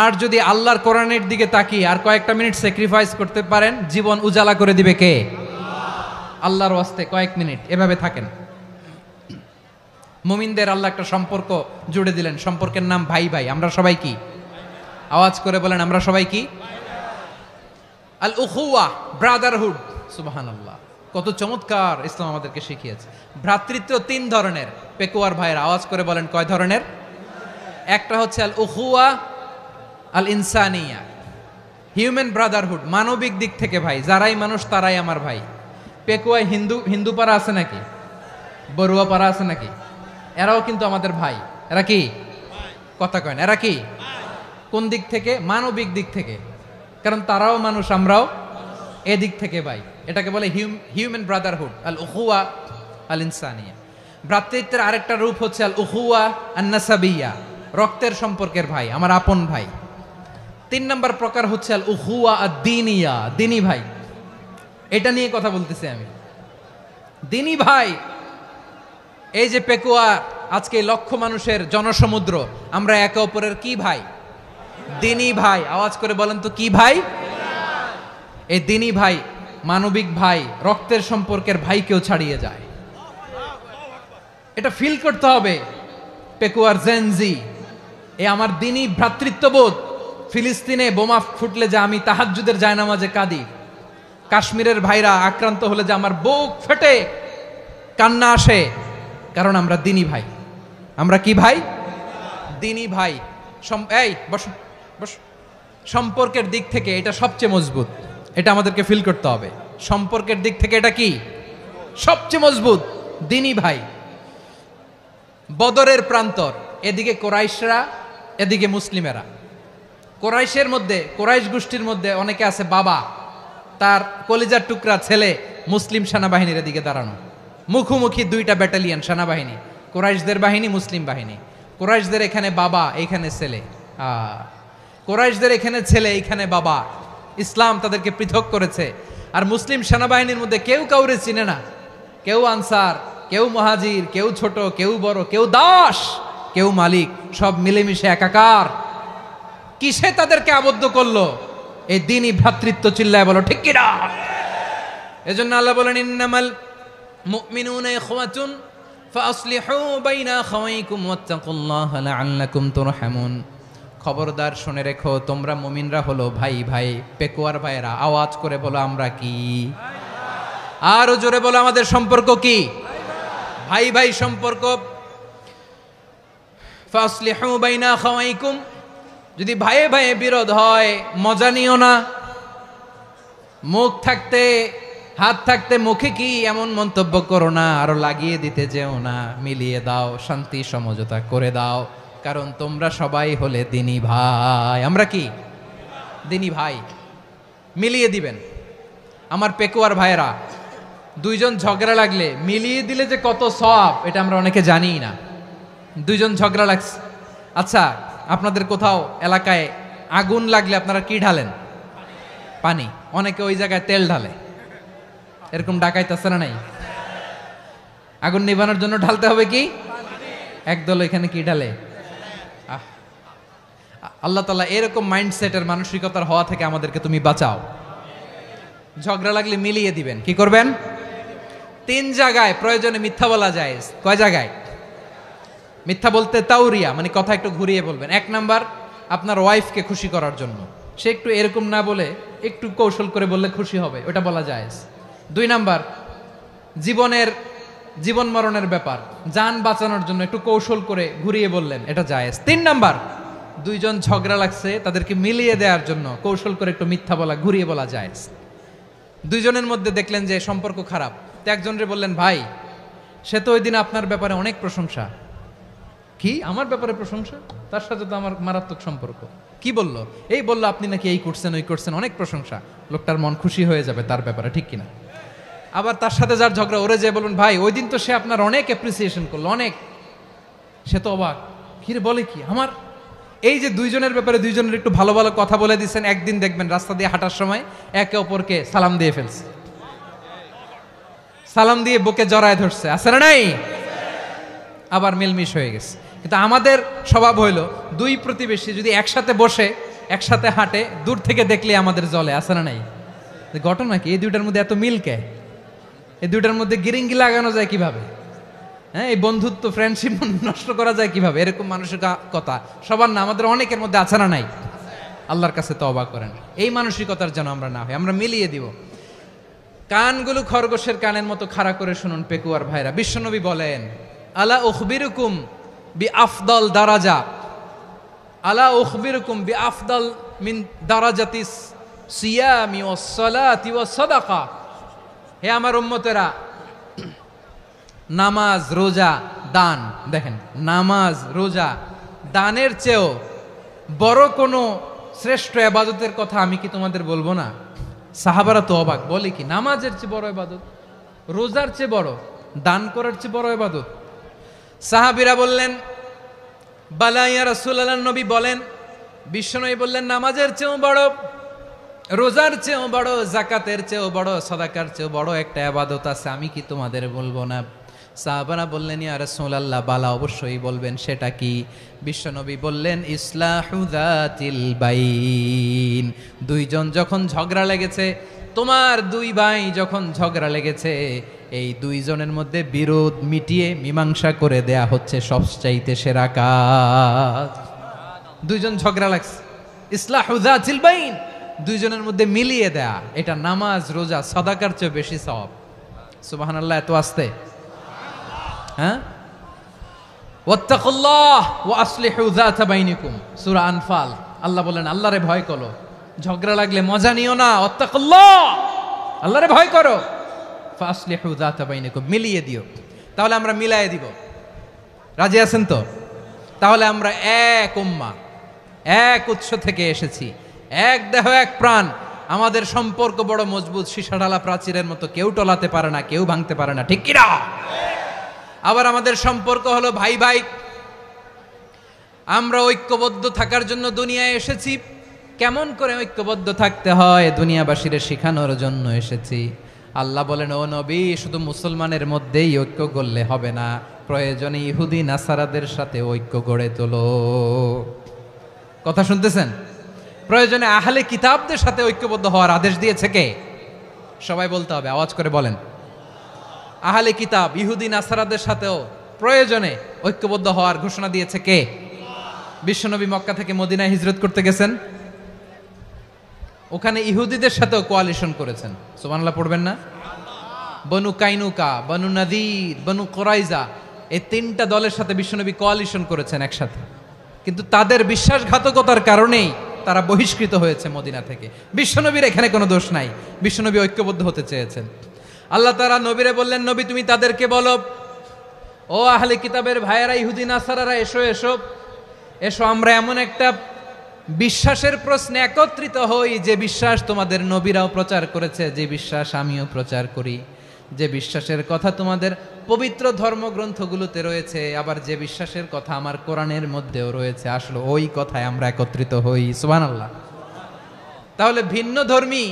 আর যদি আল্লাহর কোরআনের দিকে তাকিয়ে আর কয়েকটা মিনিট স্যাক্রিফাইস করতে পারেন, জীবন উজালা করে দিবে কে? আল্লাহর ওয়াস্তে কয়েক মিনিট এভাবে থাকেন। মুমিনদের আল্লাহ একটা সম্পর্ক জুড়ে দিলেন, সম্পর্কের নাম ভাই ভাই। আমরা সবাই কি? আওয়াজ করে বলেন, আমরা সবাই কি? আল উখুয়া, ব্রাদারহুড। সুবহানাল্লাহ, কত চমৎকার ইসলাম আমাদেরকে শিখিয়েছে। ভ্রাতৃত্ব 3 ধরনের। পেকুয়ার ভাইয়ের আওয়াজ করে বলেন কয় ধরনের? একটা হচ্ছে আল উখুয়া আল ইনসানিয়া, হিউম্যান ব্রাদারহুড, মানবিক দিক থেকে ভাই, যারাই মানুষ তারাই আমার ভাই। পেকুয়ায় হিন্দু পাড়া আছে নাকি? বড়ুয়া পাড়া আছে নাকি? এরাও কিন্তু আমাদের ভাই। এরা কি কথা কয় না? এরা কি কোন দিক থেকে? মানবিক দিক থেকে, কারণ তারাও মানুষ, আমরাও এদিক থেকে ভাই। এটাকে বলে হিউম্যান ব্রাদারহুড, আল উখুয়া আল ইনসানিয়া। ভ্রাতৃত্বের আরেকটা রূপ হচ্ছে আল উখুয়া আন নাসাবিয়া, রক্তের সম্পর্কের ভাই, আমার আপন ভাই। 3 নম্বর প্রকার হচ্ছে আল উখুয়া আদ দ্বীনিয়া, দ্বীনি ভাই। এটা নিয়ে কথা বলতেছি আমি। দ্বীনি ভাই, এই যে পেকুয়া, আজকে লক্ষ মানুষের জনসমুদ্র, আমরা একে অপরের কি ভাই? দ্বীনি ভাই। আওয়াজ করে বলেন তো কি ভাই? এই দ্বীনি ভাই, মানবিক ভাই, রক্তের সম্পর্কের ভাইকেও ছাড়িয়ে যায়। এটা ফিল করতে হবে। পেকুয়ার জেনজি, এ আমার দ্বীনি ভ্রাতৃত্ববোধ। ফিলিস্তিনে বোমা ফুটলে যে আমি তাহাজ্জুদের জায়নামাজে কাঁদি, কাশ্মীরের ভাইরা আক্রান্ত হলে যে আমার বুক ফেটে কান্না আসে, কারণ আমরা দ্বীনি ভাই। আমরা কি ভাই? দ্বীনি ভাই। এই বসো বসো। সম্পর্কের দিক থেকে এটা সবচেয়ে মজবুত। এটা আমাদেরকে ফিল করতে হবে। সম্পর্কের দিক থেকে এটা কি সবচেয়ে মজবুত? দ্বীনি ভাই। বদরের প্রান্তর, এদিকে কোরাইশরা, এদিকে মুসলিমেরা। কোরাইশের মধ্যে, কোরাইশ গোষ্ঠীর মধ্যে অনেকে আছে বাবা, তার কলিজার টুকরা ছেলে মুসলিম সেনাবাহিনীর দিকে দাঁড়ানো, মুখোমুখি 2টা ব্যাটালিয়ন সেনাবাহিনী, কোরাইশদের বাহিনী, মুসলিম বাহিনী। কোরাইশদের এখানে বাবা, এইখানে ছেলে। কোরাইশদের এখানে ছেলে, এইখানে বাবা। ইসলাম তাদেরকে পৃথক করেছে। আর মুসলিম সেনাবাহিনীর মধ্যে কেউ কাউরে চিনে না। কেউ আনসার, কেউ মুহাজির, কেউ ছোট, কেউ বড়, কেউ দাস, কেউ মালিক, সব মিলেমিশে একাকার। কিসে তাদেরকে আবদ্ধ করলো? এই দ্বীনি ভ্রাতৃত্ব। চিল্লায় বলো ঠিক কিনা? এজন্য আল্লাহ বলেন, ইন্নামাল মুমিনুনা ইখওয়াতুন ফাসলিহু বাইনা আখাওয়াইকুম ওয়াত্তাকুল্লাহা লাআল্লাকুম তুরহামুন। খবরদার শুনে রেখো, তোমরা মুমিনরা হলো ভাই ভাই। পেকুয়ার ভাইরা আওয়াজ করে বলো আমরা কি? আরো জোরে বলো আমাদের সম্পর্ক কি? ভাই ভাই সম্পর্ক। ফাসলিহু বাইনা আখাওয়াইকুম, যদি ভাইয়ে ভাইয়ে বিরোধ হয় মজা নিও না। মুখ থাকতে, হাত থাকতে মুখে কি এমন মন্তব্য করো না, আরো লাগিয়ে দিতে যেও না। মিলিয়ে দাও, শান্তি সমঝোতা করে দাও, কারণ তোমরা সবাই হলে দ্বীনি ভাই। আমরা কি দ্বীনি ভাই। মিলিয়ে দিবেন। আমার পেকুয়ার ভাইয়েরা, 2 জন ঝগড়া লাগলে মিলিয়ে দিলে যে কত সওয়াব, এটা আমরা অনেকে জানি না। 2 জন ঝগড়া লাগছে, আচ্ছা আপনাদের কোথাও এলাকায় আগুন লাগলে আপনারা কি ঢালেন? পানি। অনেকে ওই জায়গায় তেল ঢালে। এরকম ডাকাইতে আছে না নাই? আগুন নিভানোর জন্য ঢালতে হবে কি? একদল এখানে কি ঢালে? আল্লাহ তাআলা এরকম মাইন্ডসেটের, মানসিকতার হওয়া থেকে আমাদেরকে তুমি বাঁচাও। ঝগড়া লাগলে মিলিয়ে দিবেন। কি করবেন? 3 জায়গায় প্রয়োজনে মিথ্যা বলা যায়। কয় জায়গায় মিথ্যা বলতে? তাওরিয়া, মানে কথা একটু ঘুরিয়ে বলবেন। 1 নাম্বার, আপনার ওয়াইফকে খুশি করার জন্য, সে একটু এরকম না বলে একটু কৌশল করে বললে খুশি হবে, ওটা বলা যায়। 2 নাম্বার, জীবন মরণের ব্যাপার, জান বাঁচানোর জন্য একটু কৌশল করে ঘুরিয়ে বললেন, এটা জায়েজ। 3 নাম্বার, 2 জন ঝগড়া লাগছে, তাদেরকে মিলিয়ে দেওয়ার জন্য কৌশল করে একটু মিথ্যা বলা, ঘুরিয়ে বলা জায়েজ। 2 জনের মধ্যে দেখলেন যে সম্পর্ক খারাপ, তো একজনরে বললেন, ভাই সে তো ওই দিন আপনার ব্যাপারে অনেক প্রশংসা। কি আমার ব্যাপারে প্রশংসা? তার সাথে তো আমার মারাত্মক সম্পর্ক। কি বললো? এই বললো আপনি নাকি এই করছেন, ওই করছেন, অনেক প্রশংসা। লোকটার মন খুশি হয়ে যাবে তার ব্যাপারে, ঠিক কিনা? আবার তার সাথে যার ঝগড়া, ওরে যে বলুন, ভাই ওই দিন তো সে আপনার অনেক অ্যাপ্রিসিয়েশন করলো, অনেক। সে তো অবাক, কিরে বলে কি আমার? এই যে 2 জনের ব্যাপারে 2 জনের একটু ভালো ভালো কথা বলে দিচ্ছেন, একদিন দেখবেন রাস্তা দিয়ে হাঁটার সময় একে অপরকে সালাম দিয়ে ফেলছে, সালাম দিয়ে বুকে জড়ায় ধরছে, আছে না নাই? আবার মিলমিশ হয়ে গেছে। কিন্তু আমাদের স্বভাব হইল, 2 প্রতিবেশী যদি একসাথে বসে একসাথে হাঁটে, দূর থেকে দেখলে আমাদের জলে, আছে না নাই? ঘটনা কি? এই 2টার মধ্যে এত মিল কে? এই 2টার মধ্যে গিরিঙ্গি লাগানো যায় কিভাবে? হ্যাঁ, এই বন্ধুত্ব, ফ্রেন্ডশিপ নষ্ট করা যায় কিভাবে? এরকম মানুষের কথা সবার না, আমাদের অনেকের মধ্যে আছে না নাই? আল্লাহর কাছে তওবা করেন। এই মানসিকতার যেন আমরা না হই, আমরা মিলিয়ে দিব। কানগুলো খরগোশের কানের মতো খাড়া করে শুনুন পেকুয়ার ভাইরা। বিশ্বনবী বলেন, আলা উখবিরুকুম বি আফদল দারাজা, আলা উখবিরুকুম বি আফদল মিন দারাজাতিস সিয়ামি ওয়াস সালাতি ওয়াস সাদাকা। হে আমার উম্মতেরা, নামাজ, রোজা, দান, দেখেন নামাজ, রোজা, দানের চেয়েও বড় কোনো শ্রেষ্ঠ ইবাদতের কথা আমি কি তোমাদের বলবো না? সাহাবারা তো অবাক, বলে কি নামাজের চেয়ে বড় ইবাদত, রোজার চেয়ে বড়, দান করার চেয়ে বড় ইবাদত? সাহাবীরা বললেন, বালা ইয়া রাসূলুল্লাহ, নবী বলেন। বিশ্বনবী বললেন, নামাজের চেয়েও বড়, রোজার চেয়েও বড়, যাকাতের চেয়েও বড়, সাদাকার চেয়েও বড় একটা ইবাদত আছে, আমি কি তোমাদের বলবো না? সাহাবারা বললেন, ইয়া রাসূলুল্লাহ, বালা, অবশ্যই বলবেন, সেটা কি? বিশ্বনবী বললেন, ইসলাহু যাতিল বাইন। দুইজন যখন ঝগড়া লেগেছে, তোমার দুই ভাই যখন ঝগড়া লেগেছে, এই দুইজনের মধ্যে বিরোধ মিটিয়ে মীমাংসা করে দেয়া হচ্ছে সবচাইতে সেরা কাজ। দুইজন ঝগড়া লাগছে, ইসলাহু যাতিল বাইন, দুইজনের মধ্যে মিলিয়ে দেয়া, এটা নামাজ, রোজা, সাদাকার চেয়ে বেশি সওয়াব। সুবহানাল্লাহ, এত আস্তে, হ্যাঁ? ওয়াত্তাকুল্লাহ ওয়া আসলিহু যাতা বাইনিকুম, সূরা আনফাল। আল্লাহ বলেন, আল্লাহরে ভয় করো, ঝগড়া লাগলে মজা নিও না, ওয়াত্তাকুল্লাহ, আল্লাহরে ভয় করো, ফাসলিহু যাতা বাইনিকুম, মিলিয়ে দিও। তাহলে আমরা মিলায়ে দিব, রাজি আছেন তো? তাহলে আমরা এক উম্মাহ, এক উৎস থেকে এসেছি, এক দেহ এক প্রাণ, আমাদের সম্পর্ক বড় মজবুত, সীসাঢালা প্রাচীরের মতো, কেউ টলাতে পারে না, কেউ ভাঙতে পারে না, ঠিক কিনা? আবার আমাদের সম্পর্ক হলো ভাই ভাই। আমরা ঐক্যবদ্ধ থাকার জন্য দুনিয়ায় এসেছি। কেমন করে ঐক্যবদ্ধ থাকতে হয় দুনিয়াবাসীরে শেখানোর জন্য এসেছি। আল্লাহ বলেন, ও নবী, শুধু মুসলমানের মধ্যেই ঐক্য গড়লে হবে না, প্রয়োজনে ইহুদি নাসারাদের সাথে ঐক্য গড়ে তোলো। কথা শুনতেছেন? প্রয়োজনে আহলে কিতাবদের সাথে ঐক্যবদ্ধ হওয়ার আদেশ দিয়েছে কে? সবাই বলতে হবে, আওয়াজ করে বলেন। আহলে কিতাব, ইহুদি নাসারাদের সাথেও প্রয়োজনে ঐক্যবদ্ধ হওয়ার ঘোষণা দিয়েছে কে? বিশ্বনবী মক্কা থেকে মদিনায় হিজরত করতে গেছেন, ওখানে ইহুদিদের সাথেও কোয়ালিশন করেছেন। সুবহানাল্লাহ পড়বেন না? বনু কাইনুকা, বনু নাদির, বনু কুরাইজা, এই তিনটা দলের সাথে বিশ্বনবী কোয়ালিশন করেছেন একসাথে। কিন্তু তাদের বিশ্বাসঘাতকতার কারণেই তারা বহিষ্কৃত হয়েছে মদিনা থেকে। বিশ্বনবীর এখানে কোনো দোষ নাই, বিশ্বনবী ঐক্যবদ্ধ হতে চেয়েছেন। আল্লাহ তাআলা নবীরে বললেন, নবী তুমি তাদেরকে বলো, ও আহলে কিতাবের ভাইয়েরা, ইহুদি নাসারারা, এসো এসো এসো, আমরা এমন একটা বিশ্বাসের প্রশ্নে একত্রিত হই, যে বিশ্বাস তোমাদের নবীরাও প্রচার করেছে, যে বিশ্বাস আমিও প্রচার করি, যে বিশ্বাসের কথা তোমাদের পবিত্র ধর্মগ্রন্থগুলোতে রয়েছে, আবার যে বিশ্বাসের কথা আমার কোরআনের মধ্যেও রয়েছে, আসলে ওই কথায় আমরা একত্রিত হই। সুবহানাল্লাহ। তাহলে ভিন্ন ধর্মী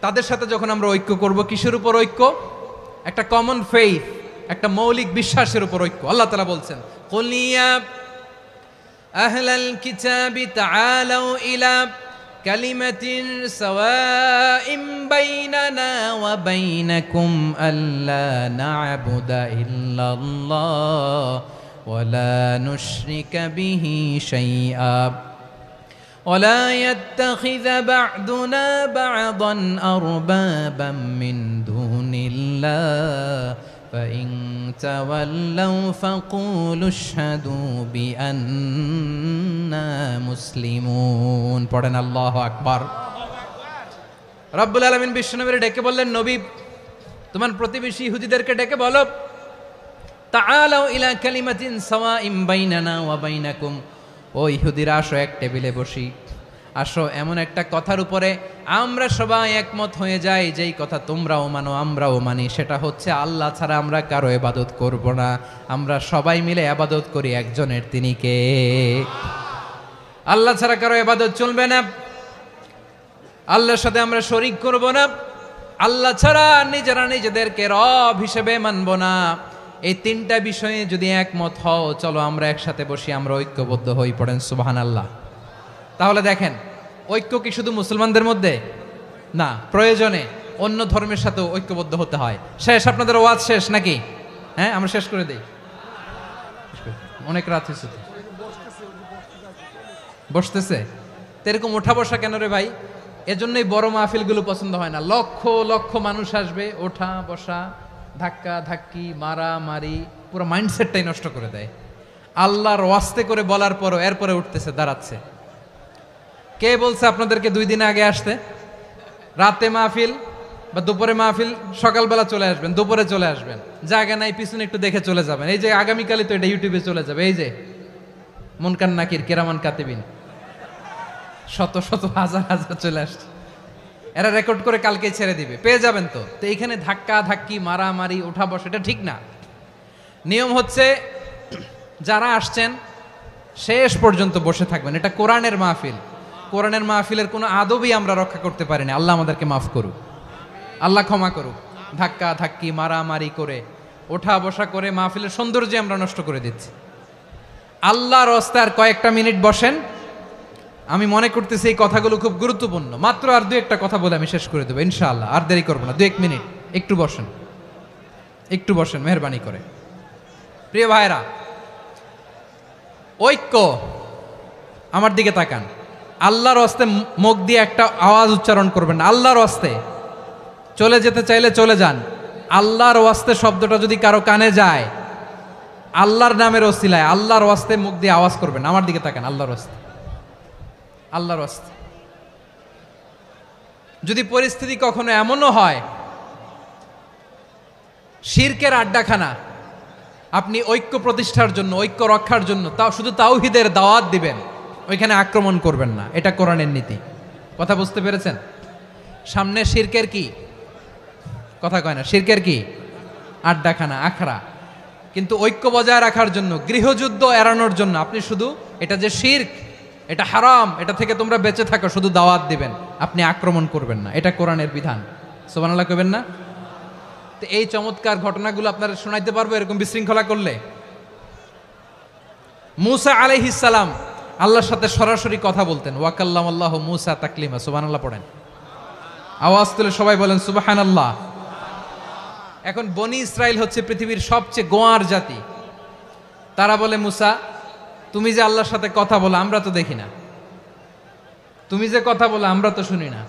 তাদের সাথে যখন আমরা ঐক্য করব, কিসের উপর ঐক্য? একটা কমন ফেইথ, একটা মৌলিক বিশ্বাসের উপর ঐক্য। আল্লাহ তাআলা বলছেন, কুল ইয়া আহলাল কিতাবি তাআলাউ ইলা কালিমাতিন সাওয়াইম বাইনানা ওয়া বাইনাকুম আল্লা না'বুদা ইল্লাল্লাহ ওয়া লা নুশরিকা বিহি শাইআ ولا يتخذ بعضنا بعضا أربابا من دون الله فإن تولوا فقولوا اشهدوا بأننا مسلمون। পড়েন আল্লাহু আকবার। রব্বুল আলামিন বিশ্বনবীর ডেকে বললেন, নবী তোমার প্রতিবেশী ইহুদিদেরকে ডেকে বলো, তাআলাউ ইলা কালিমাতিন সাওয়াইম বাইনানা ওয়া বাইনাকুম, ও ইহুদিরা, আসো এক টেবিলে বসি, আসো এমন একটা কথার উপরে আমরা সবাই একমত হয়ে যাই, যেই কথা তোমরাও মানো আমরাও মানি, সেটা হচ্ছে আল্লাহ ছাড়া আমরা কারো ইবাদত করব না, আমরা সবাই মিলে ইবাদত করি একজনের, তিনি কে? আল্লাহ ছাড়া কারো ইবাদত চলবে না, আল্লাহর সাথে আমরা শরীক করব না, আল্লাহ ছাড়া নিজেরা নিজেদেরকে রব হিসেবে মানব না। এই তিনটা বিষয়ে যদি একমত হও, চলো আমরা একসাথে বসি, আমরা ঐক্যবদ্ধ হই। পড়েন সুবহানাল্লাহ। তাহলে দেখেন, ঐক্য কি শুধু মুসলমানদের মধ্যে না, প্রয়োজনে অন্য ধর্মের সাথেও ঐক্যবদ্ধ হতে হয়। শেষ, আপনাদের ওয়াজ শেষ নাকি? হ্যাঁ, আমরা শেষ করে দেই, অনেক রাত হয়েছে। বসতেছে, তো এরকম ওঠা বসা কেন রে ভাই? এজন্যই বড় মাহফিলগুলো পছন্দ হয় না। লক্ষ লক্ষ মানুষ আসবে, ওঠা বসা, ধাক্কা ধাক্কি, মারা মারি, পুরো মাইন্ডসেটটাই নষ্ট করে দেয়। আল্লাহর ওয়াস্তে করে বলার পরও এরপরে উঠতেছে, দাঁড়াচ্ছে। কে বলছে আপনাদেরকে 2 দিন আগে আসতে? রাতে মাহফিল বা দুপুরে মাহফিল, সকালবেলা চলে আসবেন, দুপুরে চলে আসবেন, জায়গা নাই পিছনে একটু দেখে চলে যাবেন। এই যে আগামীকালই তো এটা ইউটিউবে চলে যাবে। এই যে মুনকার নাকির কিরামান কাতিবিন, শত শত হাজার হাজার চলে আসছে, এরা রেকর্ড করে কালকেই ছেড়ে দিবে, পেয়ে যাবেন। তো তো এইখানে ধাক্কা ধাক্কি, মারামারি, ওঠা বসা, এটা ঠিক না। নিয়ম হচ্ছে যারা আসছেন শেষ পর্যন্ত বসে থাকবেন। এটা কোরআনের মাহফিল। কোরআনের মাহফিলের কোনো আদবই আমরা রক্ষা করতে পারিনি। আল্লাহ আমাদেরকে মাফ করুক, আল্লাহ ক্ষমা করুক। ধাক্কা ধাক্কি, মারামারি করে, ওঠা বসা করে মাহফিলের সৌন্দর্য আমরা নষ্ট করে দিচ্ছি। আল্লাহর রাস্তায় আর কয়েকটা মিনিট বসেন। আমি মনে করতেছি এই কথাগুলো খুব গুরুত্বপূর্ণ। মাত্র আর 2-1টা কথা বলে আমি শেষ করে দেবো ইনশাআল্লাহ। আর দেরি করবো না, 2-1 মিনিট একটু বসেন, একটু বসেন মেহরবানি করে। প্রিয় ভাইরা, ঐক্য, আমার দিকে তাকান। আল্লাহর রাস্তায় মুখ দিয়ে একটা আওয়াজ উচ্চারণ করবেন না। আল্লাহর রাস্তায় চলে যেতে চাইলে চলে যান। আল্লাহর ওয়াস্তে শব্দটা যদি কারো কানে যায়, আল্লাহর নামের ওসিলায় আল্লাহর ওয়াস্তে মুখ দিয়ে আওয়াজ করবেন। আমার দিকে তাকান। আল্লাহর ওয়াস্তে, আল্লাহর ওয়াস্তে। যদি পরিস্থিতি কখনো এমনও হয় শিরকের আড্ডাখানা, আপনি ঐক্য প্রতিষ্ঠার জন্য, ঐক্য রক্ষার জন্য তাও শুধু তাওহীদের দাওয়াত দিবেন, ওইখানে আক্রমণ করবেন না। এটা কোরআনের নীতি। কথা বুঝতে পেরেছেন? সামনে শিরকের কি কথা কয় না, শিরকের কি আড্ডাখানা, আখড়া। কিন্তু ঐক্য বজায় রাখার জন্য, গৃহযুদ্ধ এড়ানোর জন্য আপনি শুধু এটা যে শিরক, এটা হারাম, এটা থেকে তোমরা বেঁচে থাকো, শুধু দাওয়াত দিবেন, আপনি আক্রমণ করবেন না। এটা কোরআনের বিধান। সুবহানাল্লাহ কইবেন না? তো এই চমৎকার ঘটনাগুলো আপনারা শোনাইতে পারবো এরকম বিশৃঙ্খলা করলে। মূসা আলাইহিস সালাম আল্লাহর সাথে সরাসরি কথা বলতেন। ওয়াকাল্লামাল্লাহু মূসা তাকলিমা। সুবহানাল্লাহ পড়েন, আওয়াজ তুলে সবাই বলেন সুবহানাল্লাহ। এখন বনি ইসরাইল হচ্ছে পৃথিবীর সবচেয়ে গোয়ার জাতি। তারা বলে, মূসা তুমি যে আল্লাহর সাথে কথা বলো আমরা তো দেখি না, তুমি যে কথা বলো আমরা তো শুনি না,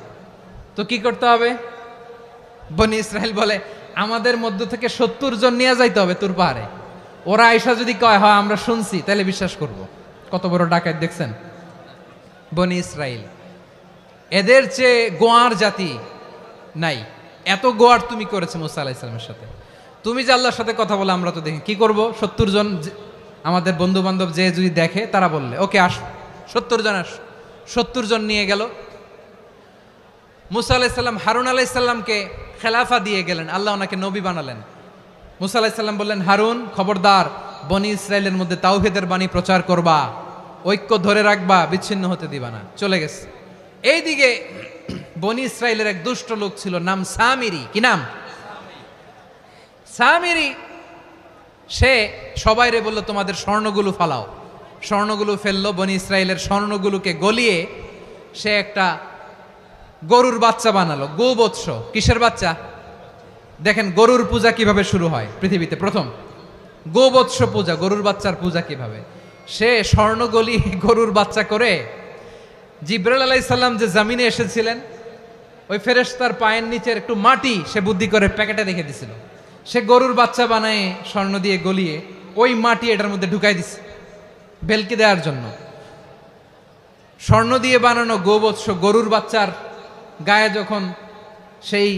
তো কি করতে হবে? বনি ইসরাইল বলে, আমাদের মধ্য থেকে 70 জন নিয়ে যাইতে হবে তুর পাহাড়ে। ওরা আয়সা যদি কয় হয় আমরা শুনছি, তাহলে বিশ্বাস করব। কত বড় ডাকাত দেখছেন বনি ইসরাইল। এদের চেয়ে গোয়ার জাতি নাই। এত গোয়ার তুমি করেছে মূসা আলাইহিস সালামের সাথে। তুমি যে আল্লাহর সাথে কথা বলে আমরা তো দেখি, কি করব? 70 জন আমাদের বন্ধু বান্ধব যে যদি দেখে, তারা বললে ওকে আস, 70 জন আস। 70 জন নিয়ে গেল। মূসা আলাইহিস সালাম হারুন আলাইহিস সালামকে খেলাফা দিয়ে গেলেন, আল্লাহ ওনাকে নবী বানালেন। মূসা আলাইহিস সালাম বললেন, হারুন খবরদার, বনি ইসরাইলের মধ্যে তাওহীদের বাণী প্রচার করবা, ঐক্য ধরে রাখবা, বিচ্ছিন্ন হতে দিবা না। চলে গেছে। এইদিকে বনি ইসরাইলের এক দুষ্ট লোক ছিল, নাম সামিরি। কি নাম? সামিরি। সে সবাইরে বলল, তোমাদের স্বর্ণগুলো ফালাও। স্বর্ণগুলো ফেললো। বনি ইসরাইলের স্বর্ণগুলোকে গলিয়ে সে একটা গরুর বাচ্চা বানালো। গোবৎস। কিসের বাচ্চা? দেখেন গরুর পূজা কিভাবে শুরু হয় পৃথিবীতে প্রথম। গোবৎস পূজা, গরুর বাচ্চার পূজা কিভাবে। সে স্বর্ণ গলি গরুর বাচ্চা করে, জিবরাইল আলাইহিস সালাম যে জমিনে এসেছিলেন, ওই ফেরেশতার পায়ের নিচের একটু মাটি সে বুদ্ধি করে প্যাকেটে রেখে দিছিল। সে গরুর বাচ্চা বানায় স্বর্ণ দিয়ে গলিয়ে ওই মাটি এটার মধ্যে ঢুকাই দিছে ভেলকি দেওয়ার জন্য। স্বর্ণ দিয়ে বানানো গোবৎস গরুর বাচ্চার গায়ে যখন সেই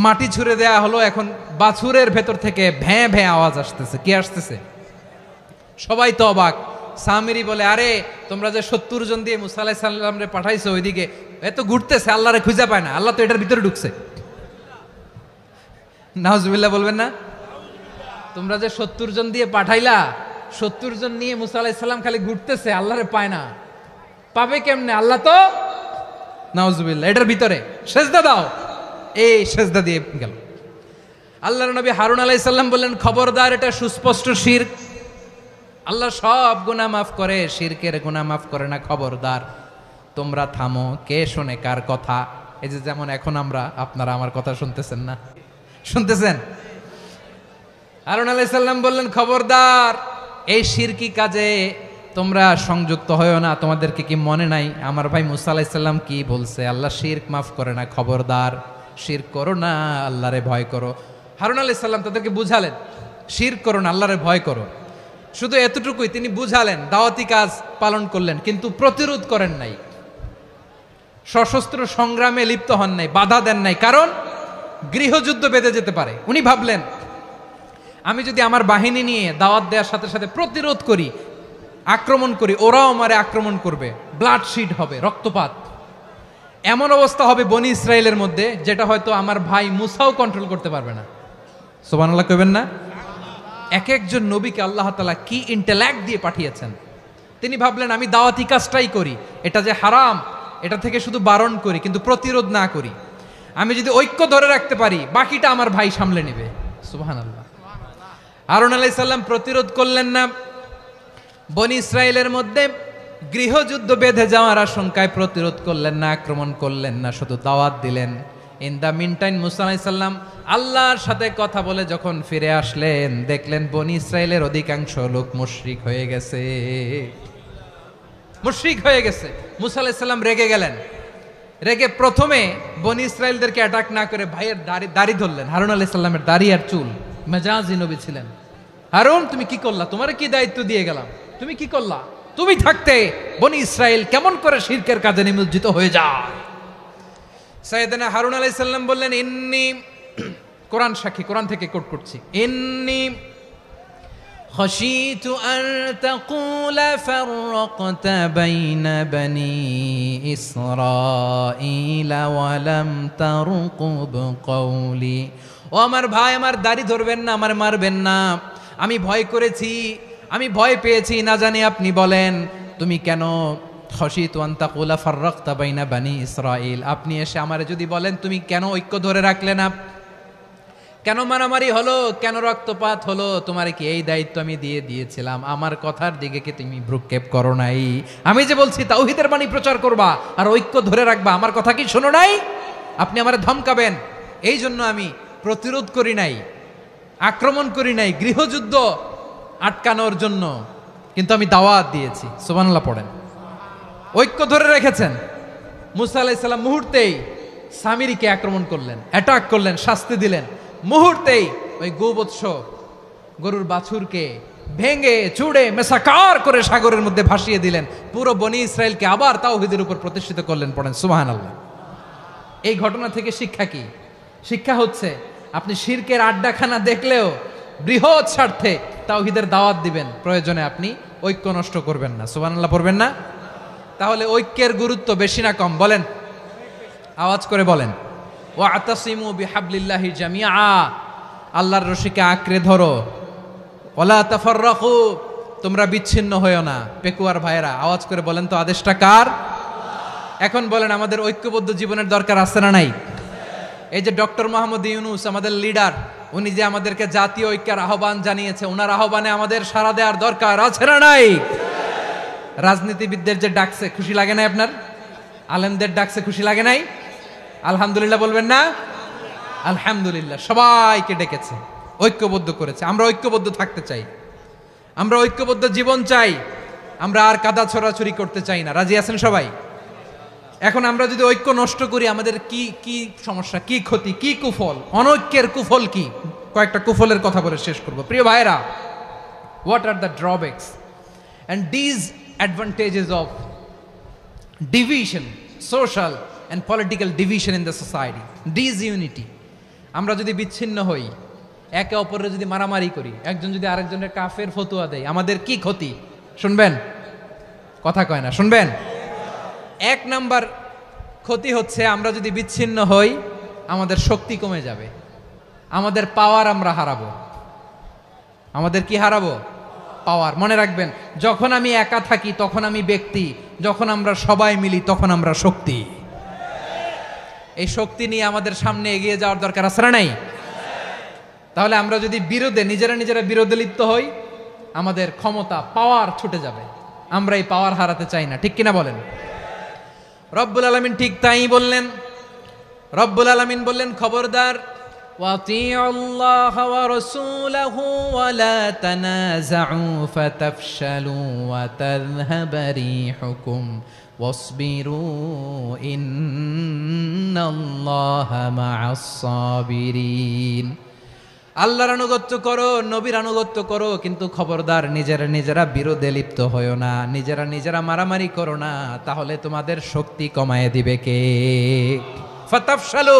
মাটি ছুঁড়ে দেয়া হলো, এখন বাছুরের ভেতর থেকে ভ্যাঁ ভ্যাঁ আওয়াজ আসতেছে। কি আসতেছে? সবাই তো অবাক। সামিরি বলে, আরে তোমরা যে 70 জন দিয়ে মূসা আলাইহিস সালামরে পাঠাইছো, ওইদিকে এত ঘুরতেছে, আল্লাহরে খুঁজে পায় না, আল্লাহ তো এটার ভিতরে ঢুকছে। নাউজুবিল্লাহ বলবেন না? তোমরা যে 70 জন দিয়ে পাঠাইলা, 70 জন নিয়ে মূসা আলাইহিস সালাম খালি ঘুরতেছে, আল্লাহরে পায় না। পাবে কেমনে? আল্লাহ তো, নাউজুবিল্লাহ, এটার ভিতরে সেজদা দাও। এই সেজদা দিয়ে গেল। আল্লাহর নবী হারুন আলাইহিস সালাম বললেন, খবরদার, এটা সুস্পষ্ট শিরক। আল্লাহ সব গুনাহ মাফ করে, শিরকের গুনাহ মাফ করে না। খবরদার, তোমরা থামো। কে শোনে কার কথা? এই যে যেমন এখন আপনারা আমার কথা শুনতেছেন না? শুনতেছেন? হারুন আলাইহিস সালাম বললেন, খবরদার, এই শিরকি কাজে তোমরা সংযুক্ত হয়েও না, তোমাদেরকে কি মনে নাই আমার ভাই মুসা আলাইহিস সালাম কি বলছে, আল্লাহ শিরক মাফ করে না, খবরদার শিরক করো না, আল্লাহরে ভয় করো। হারুন আলাইহিস সালাম তাদেরকে বুঝালেন শিরক করো না, আল্লাহরে ভয় করো। শুধু এতটুকুই তিনি বুঝালেন, দাওয়াতি কাজ পালন করলেন, কিন্তু প্রতিরোধ করেন নাই, সশস্ত্র সংগ্রামে লিপ্ত হন নাই, বাধা দেন নাই, কারণ গৃহযুদ্ধ বেঁধে যেতে পারে। উনি ভাবলেন আমি যদি আমার বাহিনী নিয়ে দাওয়াত দেওয়ার সাথে সাথে প্রতিরোধ করি, আক্রমণ করি, ওরাও আমারে আক্রমণ করবে, ব্লাডশিড হবে, রক্তপাত, এমন অবস্থা হবে বনি ইসরায়েলের মধ্যে যেটা হয়তো আমার ভাই মুসাও কন্ট্রোল করতে পারবে না। সুবহানাল্লাহ কইবেন না? এক একজন নবীকে আল্লাহ তাআলা কি ইন্টেলেক্ট দিয়ে পাঠিয়েছেন। তিনি ভাবলেন আমি দাওয়াতি কাজটাই করি, এটা যে হারাম এটা থেকে শুধু বারণ করি, কিন্তু প্রতিরোধ না করি। আমি যদি ঐক্য ধরে রাখতে পারি, বাকিটা আমার ভাই সামলে নেবে। সুবহানাল্লাহ। হারুন আলাইহিস সালাম প্রতিরোধ করলেন না, বনি ইসরায়েলের মধ্যে গৃহযুদ্ধ বেঁধে যাওয়ার আশঙ্কায় প্রতিরোধ করলেন না, আক্রমণ করলেন না, শুধু দাওয়াত দিলেন। ইন দা মিন টাইম মুসা আলাইহিস সালাম আল্লাহর সাথে কথা বলে যখন ফিরে আসলেন, দেখলেন বনি ইসরায়েলের অধিকাংশ লোক মুশরিক হয়ে গেছে, মুশরিক হয়ে গেছে। মুসা আলাইহিস সালাম রেগে গেলেন, রেগে প্রথমে বনি ইসরায়েলদেরকে অ্যাটাক না করে ভাইয়ের দাড়ি ধরলেন। হারুন আলাইহিস সালামের দাড়ি আর চুল, মেজাজি নবী ছিলেন। হারুন তুমি কি করলা, তোমার কি দায়িত্ব দিয়ে গেলাম, তুমি কি করলা, তুমি থাকতে বনি ইসরায়েল কেমন করে শিরকের কাজে নিমজ্জিত হয়ে যায়। সাইয়েদনা হারুন আলাইহিস সালাম বললেন ইন্নী, কোরআন সাক্ষী, কোরআন থেকে কোট করছি, ইন্নী খাশিতু আন তাকুলা ফাররাকতা বাইনা বনি ইসরাঈলা ওয়া লাম তারকুব কওলি। ও আমার ভাই, আমার দাড়ি ধরবেন না, আমার মারবেন না, আমি ভয় করেছি, আমি ভয় পেয়েছি, না জানি আপনি বলেন তুমি কেন খাশিতু আন তাকুলা ফাররাকতা বাইনা বনি ইসরাঈল, আপনি এসে আমারে যদি বলেন তুমি কেন ঐক্য ধরে রাখলে না, কেন মারামারি হলো, কেন রক্তপাত হলো, তোমার কি এই দায়িত্ব আমি দিয়ে দিয়েছিলাম, আমার কথার দিকে কি তুমি ভ্রুক্ষেপ করো নাই? আমি যে বলছি তাওহীদের বাণী প্রচার করবা আর ঐক্য ধরে রাখবা, আমার কথা কি শোনো নাই? আপনি আমারে ধমকাবেন, এই জন্য আমি প্রতিরোধ করি নাই, আক্রমণ করি নাই, গৃহযুদ্ধ আটকানোর জন্য, কিন্তু আমি দাওয়াত দিয়েছি। সুবহানাল্লাহ পড়েন। ঐক্য ধরে রেখেছেন। মুসা আলাইহিস সালাম মুহূর্তেই সামিরীকে আক্রমণ করলেন, অ্যাটাক করলেন, শাস্তি দিলেন। মুহূর্তেই ওই গোবৎস গরুর বাছুরকে ভেঙে চুড়ে মেসাকার করে সাগরের মধ্যে ভাসিয়ে দিলেন। পুরো বনি ইসরায়েলকে আবার তাওহীদের উপর প্রতিষ্ঠিত করলেন। পড়েন সুবহানাল্লাহ। এই ঘটনা থেকে শিক্ষা কি? শিক্ষা হচ্ছে আপনি শিরকের আড্ডাখানা দেখলেও বৃহৎ স্বার্থে তাওহীদের দাওয়াত দিবেন, প্রয়োজনে আপনি ঐক্য নষ্ট করবেন না। সুবহানাল্লাহ পড়বেন না? তাহলে ঐক্যের গুরুত্ব বেশি না কম? বলেন, আওয়াজ করে বলেন। ওয়াতাসিমু বিহাবলিল্লাহি জামিআ, আল্লাহর রশিকে আঁকড়ে ধরো। ওয়ালা তাফাররাকু, তোমরা বিচ্ছিন্ন হয়েও না। পেকুয়ার ভাইয়েরা আওয়াজ করে বলেন তো, আদেশটা কার? এখন বলেন আমাদের ঐক্যবদ্ধ জীবনের দরকার আছে না নাই? এই যে ডক্টর মোহাম্মদ ইউনূস আমাদের লিডার, উনি যে আমাদেরকে জাতীয় ঐক্যের আহ্বান জানিয়েছে, ওনার আহ্বানে আমাদের সাড়া দেওয়ার দরকার আছে না নাই? রাজনীতিবিদদের যে ডাকছে, খুশি লাগে নাই আপনার? আলেমদের ডাকছে, খুশি লাগে নাই? আলহামদুলিল্লাহ বলবেন না? আলহামদুলিল্লাহ। সবাইকে ডেকেছে, ঐক্যবদ্ধ করেছে। আমরা ঐক্যবদ্ধ থাকতে চাই, আমরা ঐক্যবদ্ধ জীবন চাই, আমরা আর কাদা ছড়াছড়ি করতে চাই না। রাজি আছেন সবাই? এখন আমরা যদি ঐক্য নষ্ট করি, আমাদের কি কি সমস্যা, কি ক্ষতি, কি কুফল? অনৈক্যের কুফল কি? কয়েকটা কুফলের কথা বলে শেষ করব। প্রিয় ভাইরা, what are the drawbacks and disadvantages of division, social and political division in the society, disunity? আমরা যদি বিচ্ছিন্ন হই, একে অপরের যদি মারামারি করি, একজন যদি আরেকজনের কাফের ফতোয়া দেয়, আমাদের কি ক্ষতি? শুনবেন? কথা কয় না, শুনবেন? এক নাম্বার ক্ষতি হচ্ছে, আমরা যদি বিচ্ছিন্ন হই আমাদের শক্তি কমে যাবে, আমাদের পাওয়ার আমরা হারাবো। আমাদের কি হারাবো? পাওয়ার। মনে রাখবেন, যখন আমি একা থাকি তখন আমি ব্যক্তি, যখন আমরা সবাই মিলি তখন আমরা শক্তি। এই শক্তি নিয়ে আমাদের সামনে এগিয়ে যাওয়ার দরকার আছে না নাই? তাহলে আমরা যদি নিজেরা বিরোধে লিপ্ত হই, আমাদের ক্ষমতা, পাওয়ার ছুটে যাবে। আমরা এই পাওয়ার হারাতে চাই না, ঠিক কিনা বলেন? রব্বুল আলামিন ঠিক তাই বললেন। রব্বুল আলামিন বললেন, খবরদার وَأَطِيعُوا اللَّهَ وَرَسُولَهُ وَلَا تَنَازَعُوا فَتَفْشَلُوا وَتَذْهَبَ رِيحُكُمْ وَاصْبِرُوا إِنَّ اللَّهَ مَعَ الصَّابِرِينَ। আল্লাহর আনুগত্য করো, নবীর আনুগত্য করো, কিন্তু খবরদার নিজেরা বিরোধে লিপ্ত হয়ো না, নিজেরা মারামারি করো না, তাহলে তোমাদের শক্তি কমায় দিবে কে? ফাতাফশালু,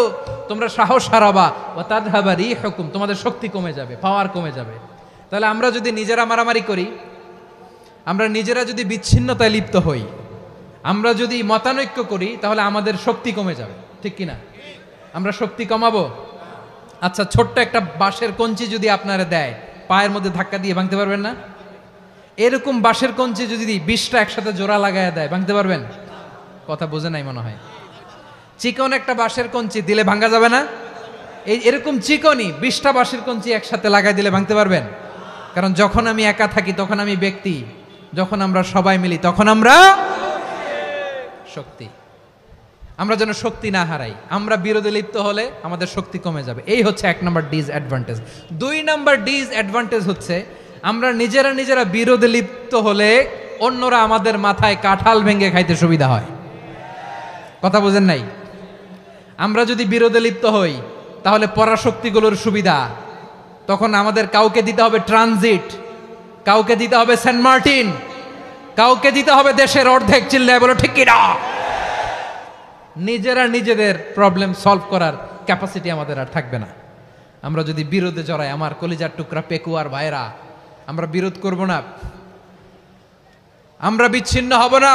তোমরা সাহস হারাবা, ওয়া তাযহাবা রিহুকুম, তোমাদের শক্তি কমে যাবে, পাওয়ার কমে যাবে। তাহলে আমরা যদি নিজেরা মারামারি করি, আমরা নিজেরা যদি বিচ্ছিন্নতায় লিপ্ত হই, আমরা যদি মতানৈক্য করি, তাহলে আমাদের শক্তি কমে যাবে, ঠিক কিনা? আমরা শক্তি কমাবো? আচ্ছা, ছোট্ট একটা বাঁশের কঞ্চি যদি আপনারা দেয়, পায়ের মধ্যে ধাক্কা দিয়ে ভাঙতে পারবেন না? এরকম বাঁশের কঞ্চি যদি 20টা একসাথে জোড়া লাগায় দেয়, ভাঙতে পারবেন? কথা বোঝে নাই মনে হয়। চিকন একটা বাঁশের কঞ্চি দিলে ভাঙা যাবে না? এরকম চিকনই 20টা বাঁশের কঞ্চি একসাথে লাগাই দিলে ভাঙতে পারবেন? কারণ যখন আমি একা থাকি তখন আমি ব্যক্তি, যখন আমরা সবাই মিলি তখন আমরা শক্তি। আমরা যেন শক্তি না হারাই। আমরা বিরোধে লিপ্ত হলে আমাদের শক্তি কমে যাবে। এই হচ্ছে 1 নম্বর ডিসঅ্যাডভান্টেজ। 2 নম্বর ডিসঅ্যাডভান্টেজ হচ্ছে আমরা নিজেরা বিরোধে লিপ্ত হলে অন্যরা আমাদের মাথায় কাঁঠাল ভেঙে খাইতে সুবিধা হয়। কথা বোঝেন নাই? আমরা যদি বিরোধে লিপ্ত হই তাহলে পরাশক্তিগুলোর সুবিধা, তখন আমাদের কাউকে দিতে হবে ট্রানজিট, কাউকে দিতে হবে সেন্ট মার্টিন, কাউকে দিতে হবে দেশের অর্ধেক। চিল্লায় বলো ঠিক কিনা? নিজেদের প্রবলেম সলভ করার ক্যাপাসিটি আমাদের আর থাকবে না। আমরা যদি বিরোধে জড়াই, আমার কলিজার টুকরা পেকুয়ার ভাইরা, আমরা বিরোধ করব না, আমরা বিচ্ছিন্ন হব না।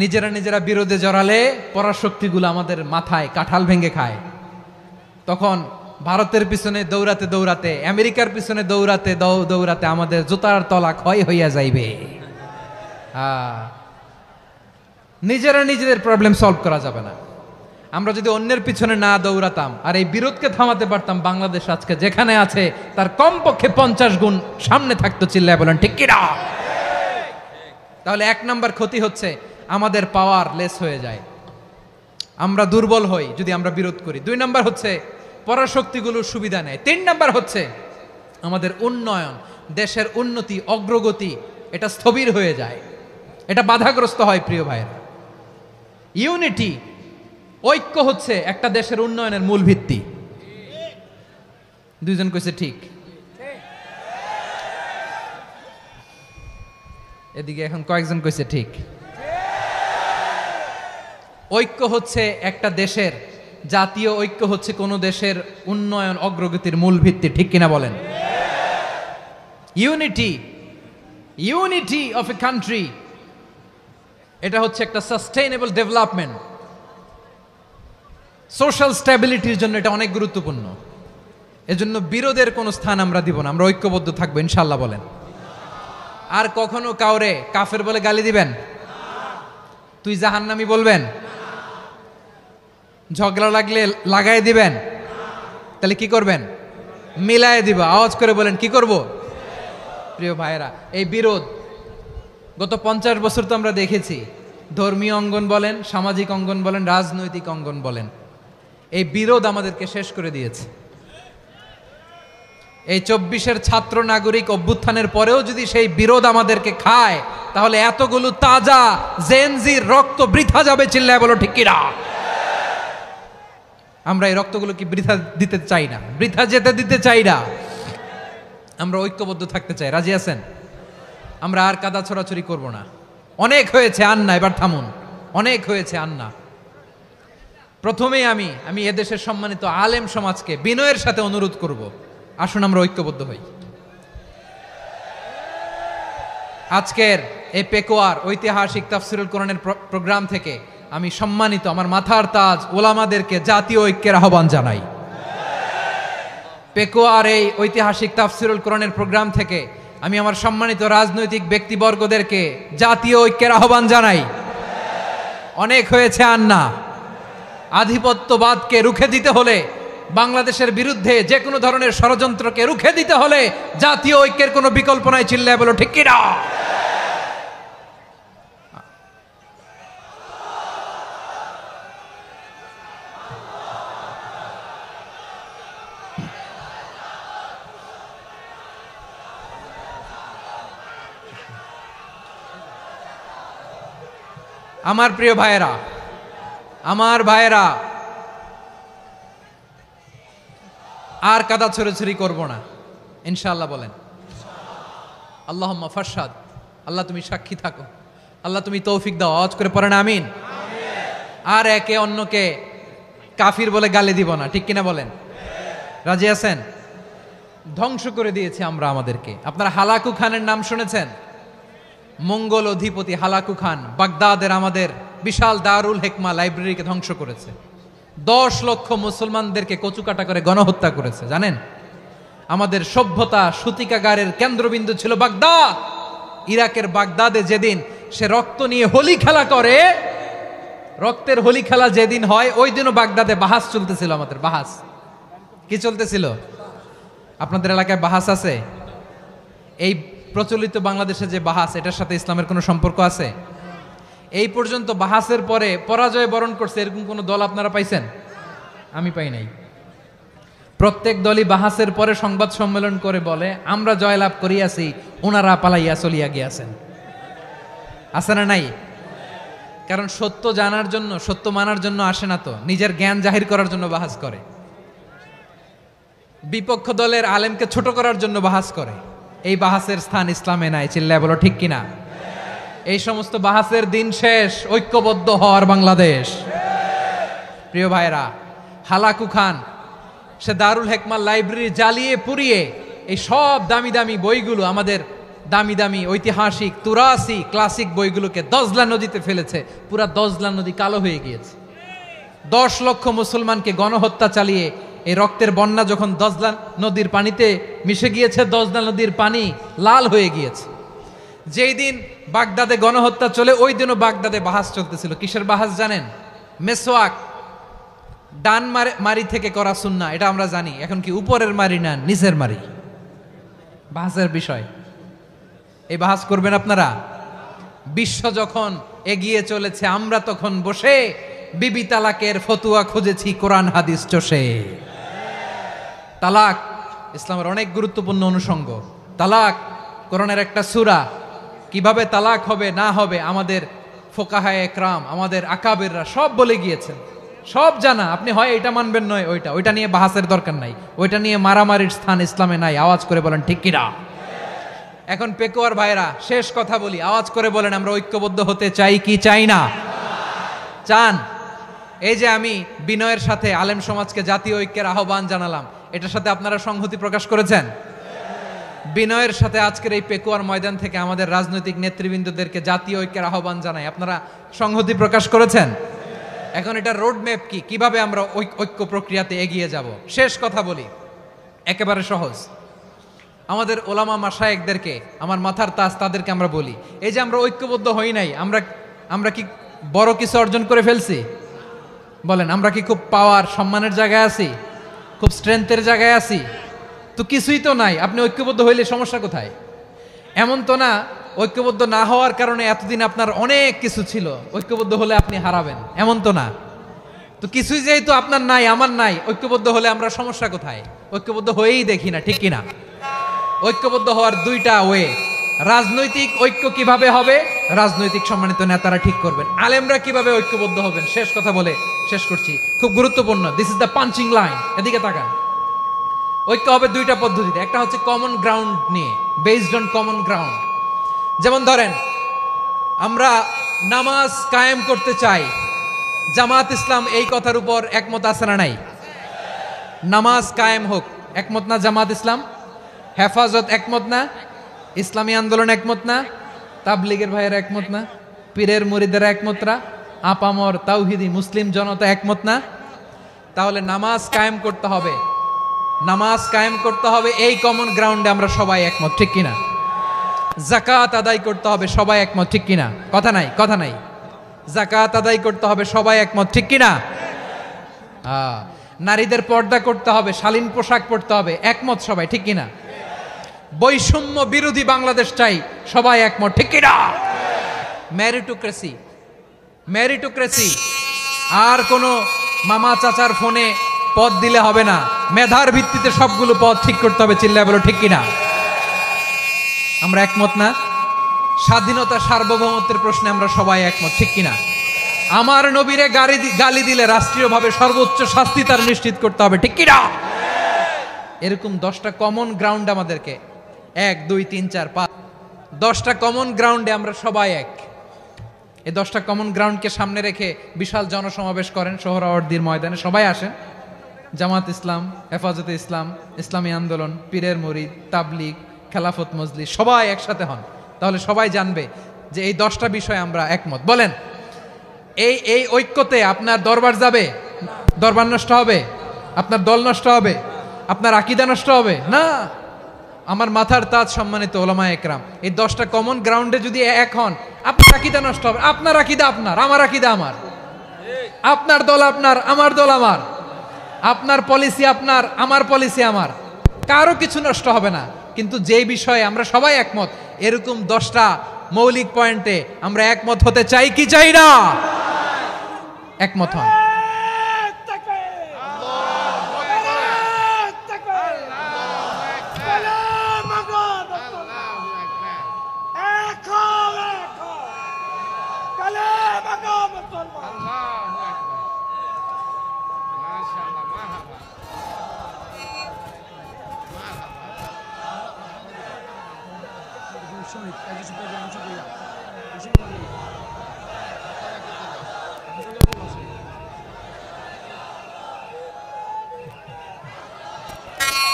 নিজেরা বিরোধে জড়ালে পরাশক্তিগুলো আমাদের মাথায় কাঁঠাল ভেঙে খায়। তখন ভারতের পিছনে দৌড়াতে, আমেরিকার পিছনে দৌড়াতে আমাদের জুতার তলা ক্ষয় হইয়া যাইবে। নিজেদের প্রবলেম সলভ করা যাবে না। আমরা যদি অন্যের পিছনে না দৌড়াতাম আর এই বিরোধকে থামাতে পারতাম, বাংলাদেশ আজকে যেখানে আছে তার কমপক্ষে 50 গুণ সামনে থাকতো। চিল্লায় বলেন ঠিক কিনা? তাহলে 1 নম্বর ক্ষতি হচ্ছে আমাদের পাওয়ার লেস হয়ে যায়, আমরা দুর্বল হই যদি আমরা বিরোধ করি। 2 নম্বর হচ্ছে পরাশক্তিগুলোর সুবিধা নেয়। 3 নম্বর হচ্ছে আমাদের উন্নয়ন, দেশের উন্নতি, অগ্রগতি, এটা স্থবির হয়ে যায়, এটা বাধাগ্রস্ত হয়। প্রিয় ভাইয়েরা, ইউনিটি, ঐক্য হচ্ছে একটা দেশের উন্নয়নের মূল ভিত্তি। 2 জন কইছে ঠিক। এদিকে এখন কয়েকজন কইছে ঠিক। ঐক্য হচ্ছে একটা দেশের, জাতীয় ঐক্য হচ্ছে কোন দেশের উন্নয়ন অগ্রগতির মূল ভিত্তি, ঠিক কিনা বলেন? ইউনিটি অফ এ কান্ট্রি, এটা হচ্ছে একটা সাস্টেইনেবল ডেভেলপমেন্ট, সোশ্যাল স্ট্যাবিলিটির জন্য এটা অনেক গুরুত্বপূর্ণ। এজন্য বিরোধের কোনো স্থান আমরা দিব না, আমরা ঐক্যবদ্ধ থাকবো ইনশাআল্লাহ বলেন। আর কখনো কাউরে কাফের বলে গালি দিবেন? তুই জাহান্নামী বলবেন? ঝগড়া লাগলে লাগাই দিবেন? তাহলে কি করবেন? মিলায় দিবা। আওয়াজ করে বলেন কি করব? প্রিয় ভাইয়েরা, এই বিরোধ গত 50 বছর তো আমরা দেখেছি, ধর্মীয় অঙ্গন বলেন, সামাজিক অঙ্গন বলেন, রাজনৈতিক অঙ্গন বলেন, এই বিরোধ আমাদেরকে শেষ করে দিয়েছে। এই 24-এর ছাত্র নাগরিক অভ্যুত্থানের পরেও যদি সেই বিরোধ আমাদেরকে খায়, তাহলে এতগুলো তাজা জেনজির রক্ত বৃথা যাবে। চিল্লায় বলো ঠিক কিনা? আমরা এই রক্তগুলো কি বৃথা দিতে চাই না, বৃথা যেতে দিতে চাই না। আমরা ঐক্যবদ্ধ থাকতে চাই। রাজি আছেন? আমরা আর কাদা ছড়াছড়ি করব না। অনেক হয়েছে আন্না, এবার থামুন। অনেক হয়েছে আন্না। প্রথমেই আমি এদেশের সম্মানিত আলেম সমাজকে বিনয়ের সাথে অনুরোধ করব, আসুন আমরা ঐক্যবদ্ধ হই। আজকের এই পেকুয়ার ঐতিহাসিক তাফসিরুল কোরআনের প্রোগ্রাম থেকে আমি সম্মানিত আমার মাথার তাজ ওলামাদেরকে জাতীয় ঐক্যের আহ্বান জানাই। পেকুয়ার এই ঐতিহাসিক তাফসিরুল কোরআনের প্রোগ্রাম থেকে আমি আমার সম্মানিত রাজনৈতিক ব্যক্তিবর্গদেরকে জাতীয় ঐক্যের আহ্বান জানাই। অনেক হয়েছে আন্না। আধিপত্যবাদকে রুখে দিতে হলে, বাংলাদেশের বিরুদ্ধে যে কোনো ধরনের ষড়যন্ত্রকে রুখে দিতে হলে জাতীয় ঐক্যের কোনো বিকল্প নাই। চিল্লায় বলো ঠিক কিনা? আমার প্রিয় ভাইয়েরা, আমার ভাইয়েরা, আর কাদা ছড়াছড়ি করব না ইনশাআল্লাহ। বলেন আল্লাহুম্মা ফারশাদ। আল্লাহ তুমি সাক্ষী থাকো, আল্লাহ তুমি তৌফিক দাও। আওয়াজ করে পড়েন আমিন। আর একে অন্যকে কাফির বলে গালি দিব না, ঠিক কিনা বলেন? রাজি আছেন? ধ্বংস করে দিয়েছি আমরা আমাদেরকে। আপনারা হালাকু খানের নাম শুনেছেন? মঙ্গল অধিপতি হালাকু খান বাগদাদের আমাদের বিশাল দারুল হিকমা লাইব্রেরিকে ধ্বংস করেছে। 10 লক্ষ মুসলমানদেরকে কচুকাটা করে গণহত্যা করেছে। জানেন, আমাদের সভ্যতা সূতিকাগারের কেন্দ্রবিন্দু ছিল বাগদাদ। ইরাকের বাগদাদে যেদিন সে রক্ত নিয়ে হোলি খেলা করে, রক্তের হোলি খেলা যেদিন হয়, ওই দিনও বাগদাদে বাহাস চলতেছিল। আমাদের বাহাস কি চলতেছিল? আপনাদের এলাকায় বাহাস আছে? এই প্রচলিত বাংলাদেশে যে বাহাস, এটার সাথে ইসলামের কোনো সম্পর্ক আছে? এই পর্যন্ত বাহাসের পরে পরাজয় বরণ করছে এরকম কোন দল আপনারা পাইছেন? আমি পাই নাই। প্রত্যেক দলই বাহাসের পরে সংবাদ সম্মেলন করে বলে আমরা জয়লাভ করিয়াছি, ওনারা পালাইয়া চলিয়া গিয়াছেন। আছে না নাই? কারণ সত্য জানার জন্য, সত্য মানার জন্য আসে না তো, নিজের জ্ঞান জাহির করার জন্য বাহাস করে। বিপক্ষ দলের আলেমকে ছোট করার জন্য বাহাস করে। এই বাহাসের স্থান ইসলামে নাই। চিল্লায় বলো ঠিক কিনা? এই সমস্ত বাহাসের দিন শেষ। ঐক্যবদ্ধ হওয়ার বাংলাদেশ। প্রিয় ভাইরা, হালাকু খান সে দারুল হিকমা লাইব্রেরি জ্বালিয়ে পুড়িয়ে এই সব দামি দামি বইগুলো, আমাদের দামি দামি ঐতিহাসিক তুরাসি ক্লাসিক বইগুলোকে দজলা নদীতে ফেলেছে। পুরা দজলা নদী কালো হয়ে গিয়েছে। 10 লক্ষ মুসলমানকে গণহত্যা চালিয়ে এই রক্তের বন্যা যখন দজলা নদীর পানিতে মিশে গিয়েছে, দজলা নদীর পানি লাল হয়ে গিয়েছে। যেই দিন বাগদাদে গণহত্যা চলে, ওই দিনও বাগদাদে বাহাস চলতেছিল। কিসের বাহাস জানেন? মেসওয়াক, ডান মারি থেকে করা সুন্নাহ, এটা আমরা জানি। এখন কি উপরের মারি না নিচের মারি? বাহাসের বিষয়। এই বাহাস করবেন আপনারা? বিশ্ব যখন এগিয়ে চলেছে, আমরা তখন বসে বিবি তালাকের ফতুয়া খুঁজেছি কোরআন হাদিস চষে। তালাক ইসলামের অনেক গুরুত্বপূর্ণ অনুষঙ্গ। তালাক কোরআনের একটা সূরা। কিভাবে তালাক হবে না হবে আমাদের ফোকাহায়ে একরাম, আমাদের আকাবেররা সব বলে গিয়েছেন, সব জানা। আপনি হয় এটা মানবেন নয় ওইটা। ওইটা নিয়ে বাহাসের দরকার নাই, ওইটা নিয়ে মারামারির স্থান ইসলামে নাই। আওয়াজ করে বলেন ঠিক কিনা? এখন পেকুয়ার ভাইরা, শেষ কথা বলি, আওয়াজ করে বলেন আমরা ঐক্যবদ্ধ হতে চাই কি চাই না? চান? এই যে আমি বিনয়ের সাথে আলেম সমাজকে জাতীয় ঐক্যের আহ্বান জানালাম, এটার সাথে আপনারা সংহতি প্রকাশ করেছেন? বিনয়ের সাথে আজকের এই পেকুয়ার ময়দান থেকে আমাদের রাজনৈতিক নেতৃবৃন্দদেরকে জাতীয় ঐক্যের আহ্বান জানাই, আপনারা সংহতি প্রকাশ করেছেন? এখন এটা রোড ম্যাপ কি, কিভাবে আমরা ঐক্য প্রক্রিয়াতে এগিয়ে যাব? শেষ কথা বলি, একেবারে সহজ। আমাদের ওলামা মাশায়েখদেরকে, আমার মাথার তাজ, তাদেরকে আমরা বলি, এই যে আমরা ঐক্যবদ্ধ হই নাই, আমরা কি বড় কিছু অর্জন করে ফেলছি? বলেন, আমরা কি খুব পাওয়ার সম্মানের জায়গায় আছি? খুব স্ট্রেংথের জায়গায় আছি? তো কিছুই তো নাই। আপনি ঐক্যবদ্ধ হইলে সমস্যা কোথায়? এমন তো না ঐক্যবদ্ধ না হওয়ার কারণে এতদিন আপনার অনেক কিছু ছিল, ঐক্যবদ্ধ হলে আপনি হারাবেন, এমন তো না। তো কিছুই যেহেতু আপনার নাই, আমার নাই, ঐক্যবদ্ধ হলে আমরা সমস্যা কোথায়? ঐক্যবদ্ধ হয়েই দেখি না, ঠিক কিনা? ঐক্যবদ্ধ হওয়ার দুইটা ওয়ে। রাজনৈতিক ঐক্য কিভাবে হবে? রাজনৈতিক সম্মানিত নেতারা ঠিক করবেন। আলেমরা কিভাবে ঐক্যবদ্ধ হবেন? শেষ কথা বলে শেষ করছি, খুব গুরুত্বপূর্ণ। This is the punching line. এদিকে তাকান। ঐক্য হবে দুইটা পদ্ধতিতে। একটা হচ্ছে কমন গ্রাউন্ড নিয়ে, বেসড অন কমন গ্রাউন্ড। যেমন ধরেন, আমরা নামাজ কায়েম করতে চাই, জামাত ইসলাম এই কথার উপর একমত আছে না নাই? নামাজ কায়েম হোক, একমত না জামাত ইসলাম? হেফাজত একমত না? ইসলামী আন্দোলন একমত না? তাবলীগের ভাইয়েরা একমত না? পীরের মুরিদেরা একমত না? আপামর তাওহিদি মুসলিম জনতা একমত না? তাহলে নামাজ কায়েম করতে হবে, নামাজ কায়েম করতে হবে এই কমন গ্রাউন্ডে আমরা সবাই একমত, ঠিক কিনা? যাকাত আদায় করতে হবে, সবাই একমত, ঠিক কিনা? কথা নাই, কথা নাই। যাকাত আদায় করতে হবে, সবাই একমত, ঠিক কিনা? নারীদের পর্দা করতে হবে, শালীন পোশাক পরতে হবে, একমত সবাই, ঠিক কিনা? বৈষম্য বিরোধী বাংলাদেশ চাই, সবাই একমত, ঠিক কিনা? Meritocracy, meritocracy. আর কোনো মামা চাচার ফোনে পদ দিলে হবে না, মেধার ভিত্তিতে সবগুলো পদ ঠিক করতে হবে। চিল্লায় বলো ঠিক কিনা? আমরা একমত না? স্বাধীনতা সার্বভৌমত্বের প্রশ্নে আমরা সবাই একমত, ঠিক কিনা? আমার নবীরে গালি দিলে রাষ্ট্রীয়ভাবে সর্বোচ্চ শাস্তি তার নিশ্চিত করতে হবে, ঠিক কি না? এরকম 10টা কমন গ্রাউন্ড আমাদেরকে, 1 2 3 4 5, 10টা কমন গ্রাউন্ডে আমরা সবাই এক। এই 10টা কমন গ্রাউন্ডকে সামনে রেখে বিশাল জনসমাবেশ করেন সোহরাওয়ার্দীর ময়দানে, সবাই আসেন। জামাত ইসলাম, হেফাজতে ইসলাম, ইসলামী আন্দোলন, পীরের মুরিদ, তাবলিগ, খেলাফত মজলিস, সবাই একসাথে হন। তাহলে সবাই জানবে যে এই 10টা বিষয়ে আমরা একমত। বলেন, এই ঐক্যতে আপনার দরবার যাবে? দরবার নষ্ট হবে? আপনার দল নষ্ট হবে? আপনার আকীদা নষ্ট হবে না। আমার মাথার তাজ সম্মানিত ওলামায়ে একরাম, এই 10টা কমন গ্রাউন্ডে যদি এক হন, আপনার আকীদা নষ্ট হবে। আপনার আকীদা আপনার, আমার আকীদা আমার, আপনার দল আপনার, আমার দল আমার, আপনার পলিসি আপনার, আমার পলিসি আমার, কারো কিছু নষ্ট হবে না। কিন্তু যে বিষয়ে আমরা সবাই একমত, এরকম 10টা মৌলিক পয়েন্টে আমরা একমত হতে চাই কি চাই না? একমত হন।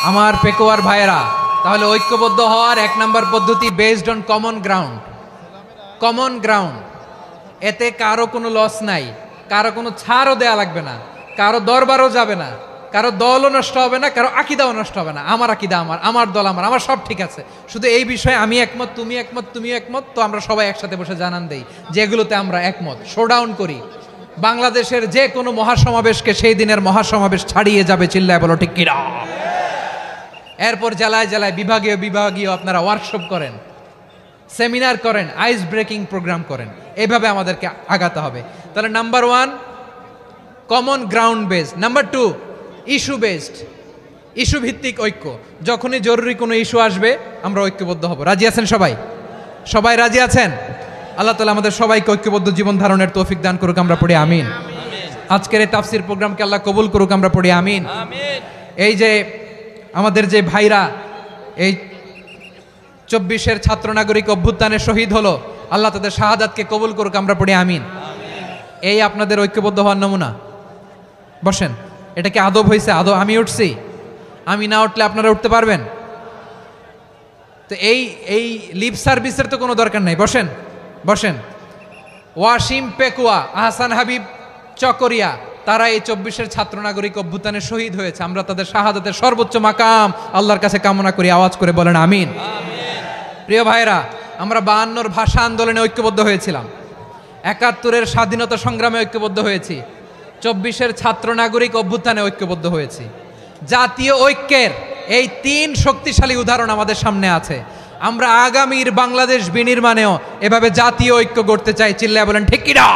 আমার পেকুয়ার ভাইয়েরা, তাহলে ঐক্যবদ্ধ হওয়ার 1 নম্বর পদ্ধতি based on common ground. Common ground, এতে কারো কোনো লস নাই, কারো কোনো ছাড়ও দেয়া লাগবে না, কারো দরবারও যাবে না, কারো দলও নষ্ট হবে না, কারো আকীদাও নষ্ট হবে না। আমার আকীদা আমার, আমার দল আমার, আমার সব ঠিক আছে। শুধু এই বিষয়ে আমি একমত, তুমি একমত, তুমিও একমত, তো আমরা সবাই একসাথে বসে জানান দেই যে এগুলোতে আমরা একমত। শোডাউন করি। বাংলাদেশের যে কোনো মহাসমাবেশকে সেই দিনের মহাসমাবেশ ছাড়িয়ে যাবে, চিল্লায় বলো ঠিক কিনা? এরপর জেলায় জেলায় বিভাগীয় আপনারা ওয়ার্কশপ করেন, সেমিনার করেন, আইস ব্রেকিং প্রোগ্রাম করেন। এইভাবে আমাদেরকে আগাতে হবে। তাহলে number 1 common ground based. Number 2 issue based, issue ভিত্তিক ঐক্য। যখনই জরুরি কোনো ইস্যু আসবে আমরা ঐক্যবদ্ধ হব। রাজি আছেন সবাই? সবাই রাজি আছেন? আল্লাহ তাআলা আমাদের সবাইকে ঐক্যবদ্ধ জীবন ধারণের তৌফিক দান করুক, আমরা পড়ি আমিন। আজকের এই তাফসীর প্রোগ্রামকে আল্লাহ কবুল করুক, আমরা পড়ি আমিন। এই যে আমাদের যে ভাইরা এই 24-এর ছাত্র নাগরিক অভ্যুত্থানে শহীদ হলো, আল্লাহ তাদের শাহাদাতকে কবুল করুক, আমরা পড়ি আমিন। এই আপনাদের ঐক্যবদ্ধ হওয়ার নমুনা। বসেন। এটা কি আদব হয়েছে? আদব আমি উঠছি, আমি না উঠলে আপনারা উঠতে পারবেন? তো এই লিপ সার্ভিসের তো কোনো দরকার নাই। বসেন বসেন। ওয়াসিম পেকুয়া, আহসান হাবিব চকরিয়া, তারা এই 24-এর ছাত্র নাগরিক অভ্যুত্থানে শহীদ হয়েছে। আমরা তাদের শাহাদাতের সর্বোচ্চ মাকাম আল্লাহর কাছে কামনা করি। আওয়াজ করে বলেন আমিন। প্রিয় ভাইরা, আমরা 52-র ভাষা আন্দোলনে ঐক্যবদ্ধ হয়েছিলাম, 71-এর স্বাধীনতা সংগ্রামে ঐক্যবদ্ধ হয়েছি, 24-এর ছাত্র নাগরিক অভ্যুত্থানে ঐক্যবদ্ধ হয়েছি। জাতীয় ঐক্যের এই 3 শক্তিশালী উদাহরণ আমাদের সামনে আছে। আমরা আগামীর বাংলাদেশ বিনির্মাণেও এভাবে জাতীয় ঐক্য গড়তে চাই। চিল্লায় বলেন ঠিক কি না?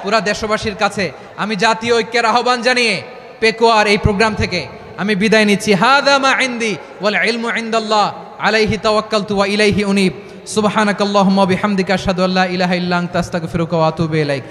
পুরা দেশবাসীর কাছে আমি জাতীয় ঐক্যের আহ্বান জানিয়ে পেকুয়ার এই প্রোগ্রাম থেকে আমি বিদায় নিচ্ছি। হাদা মা ইনদি ওয়াল ইলমু ইনদাল্লাহ আলাইহি তাওয়াক্কালতু ওয়া ইলাইহি উনীব। সুবহানাকাল্লাহুম্মা ওয়া বিহামদিকা আশহাদু আল্লা ইলাহা ইল্লা আনতা আস্তাগফিরুকা ওয়া আতুবু ইলাইক।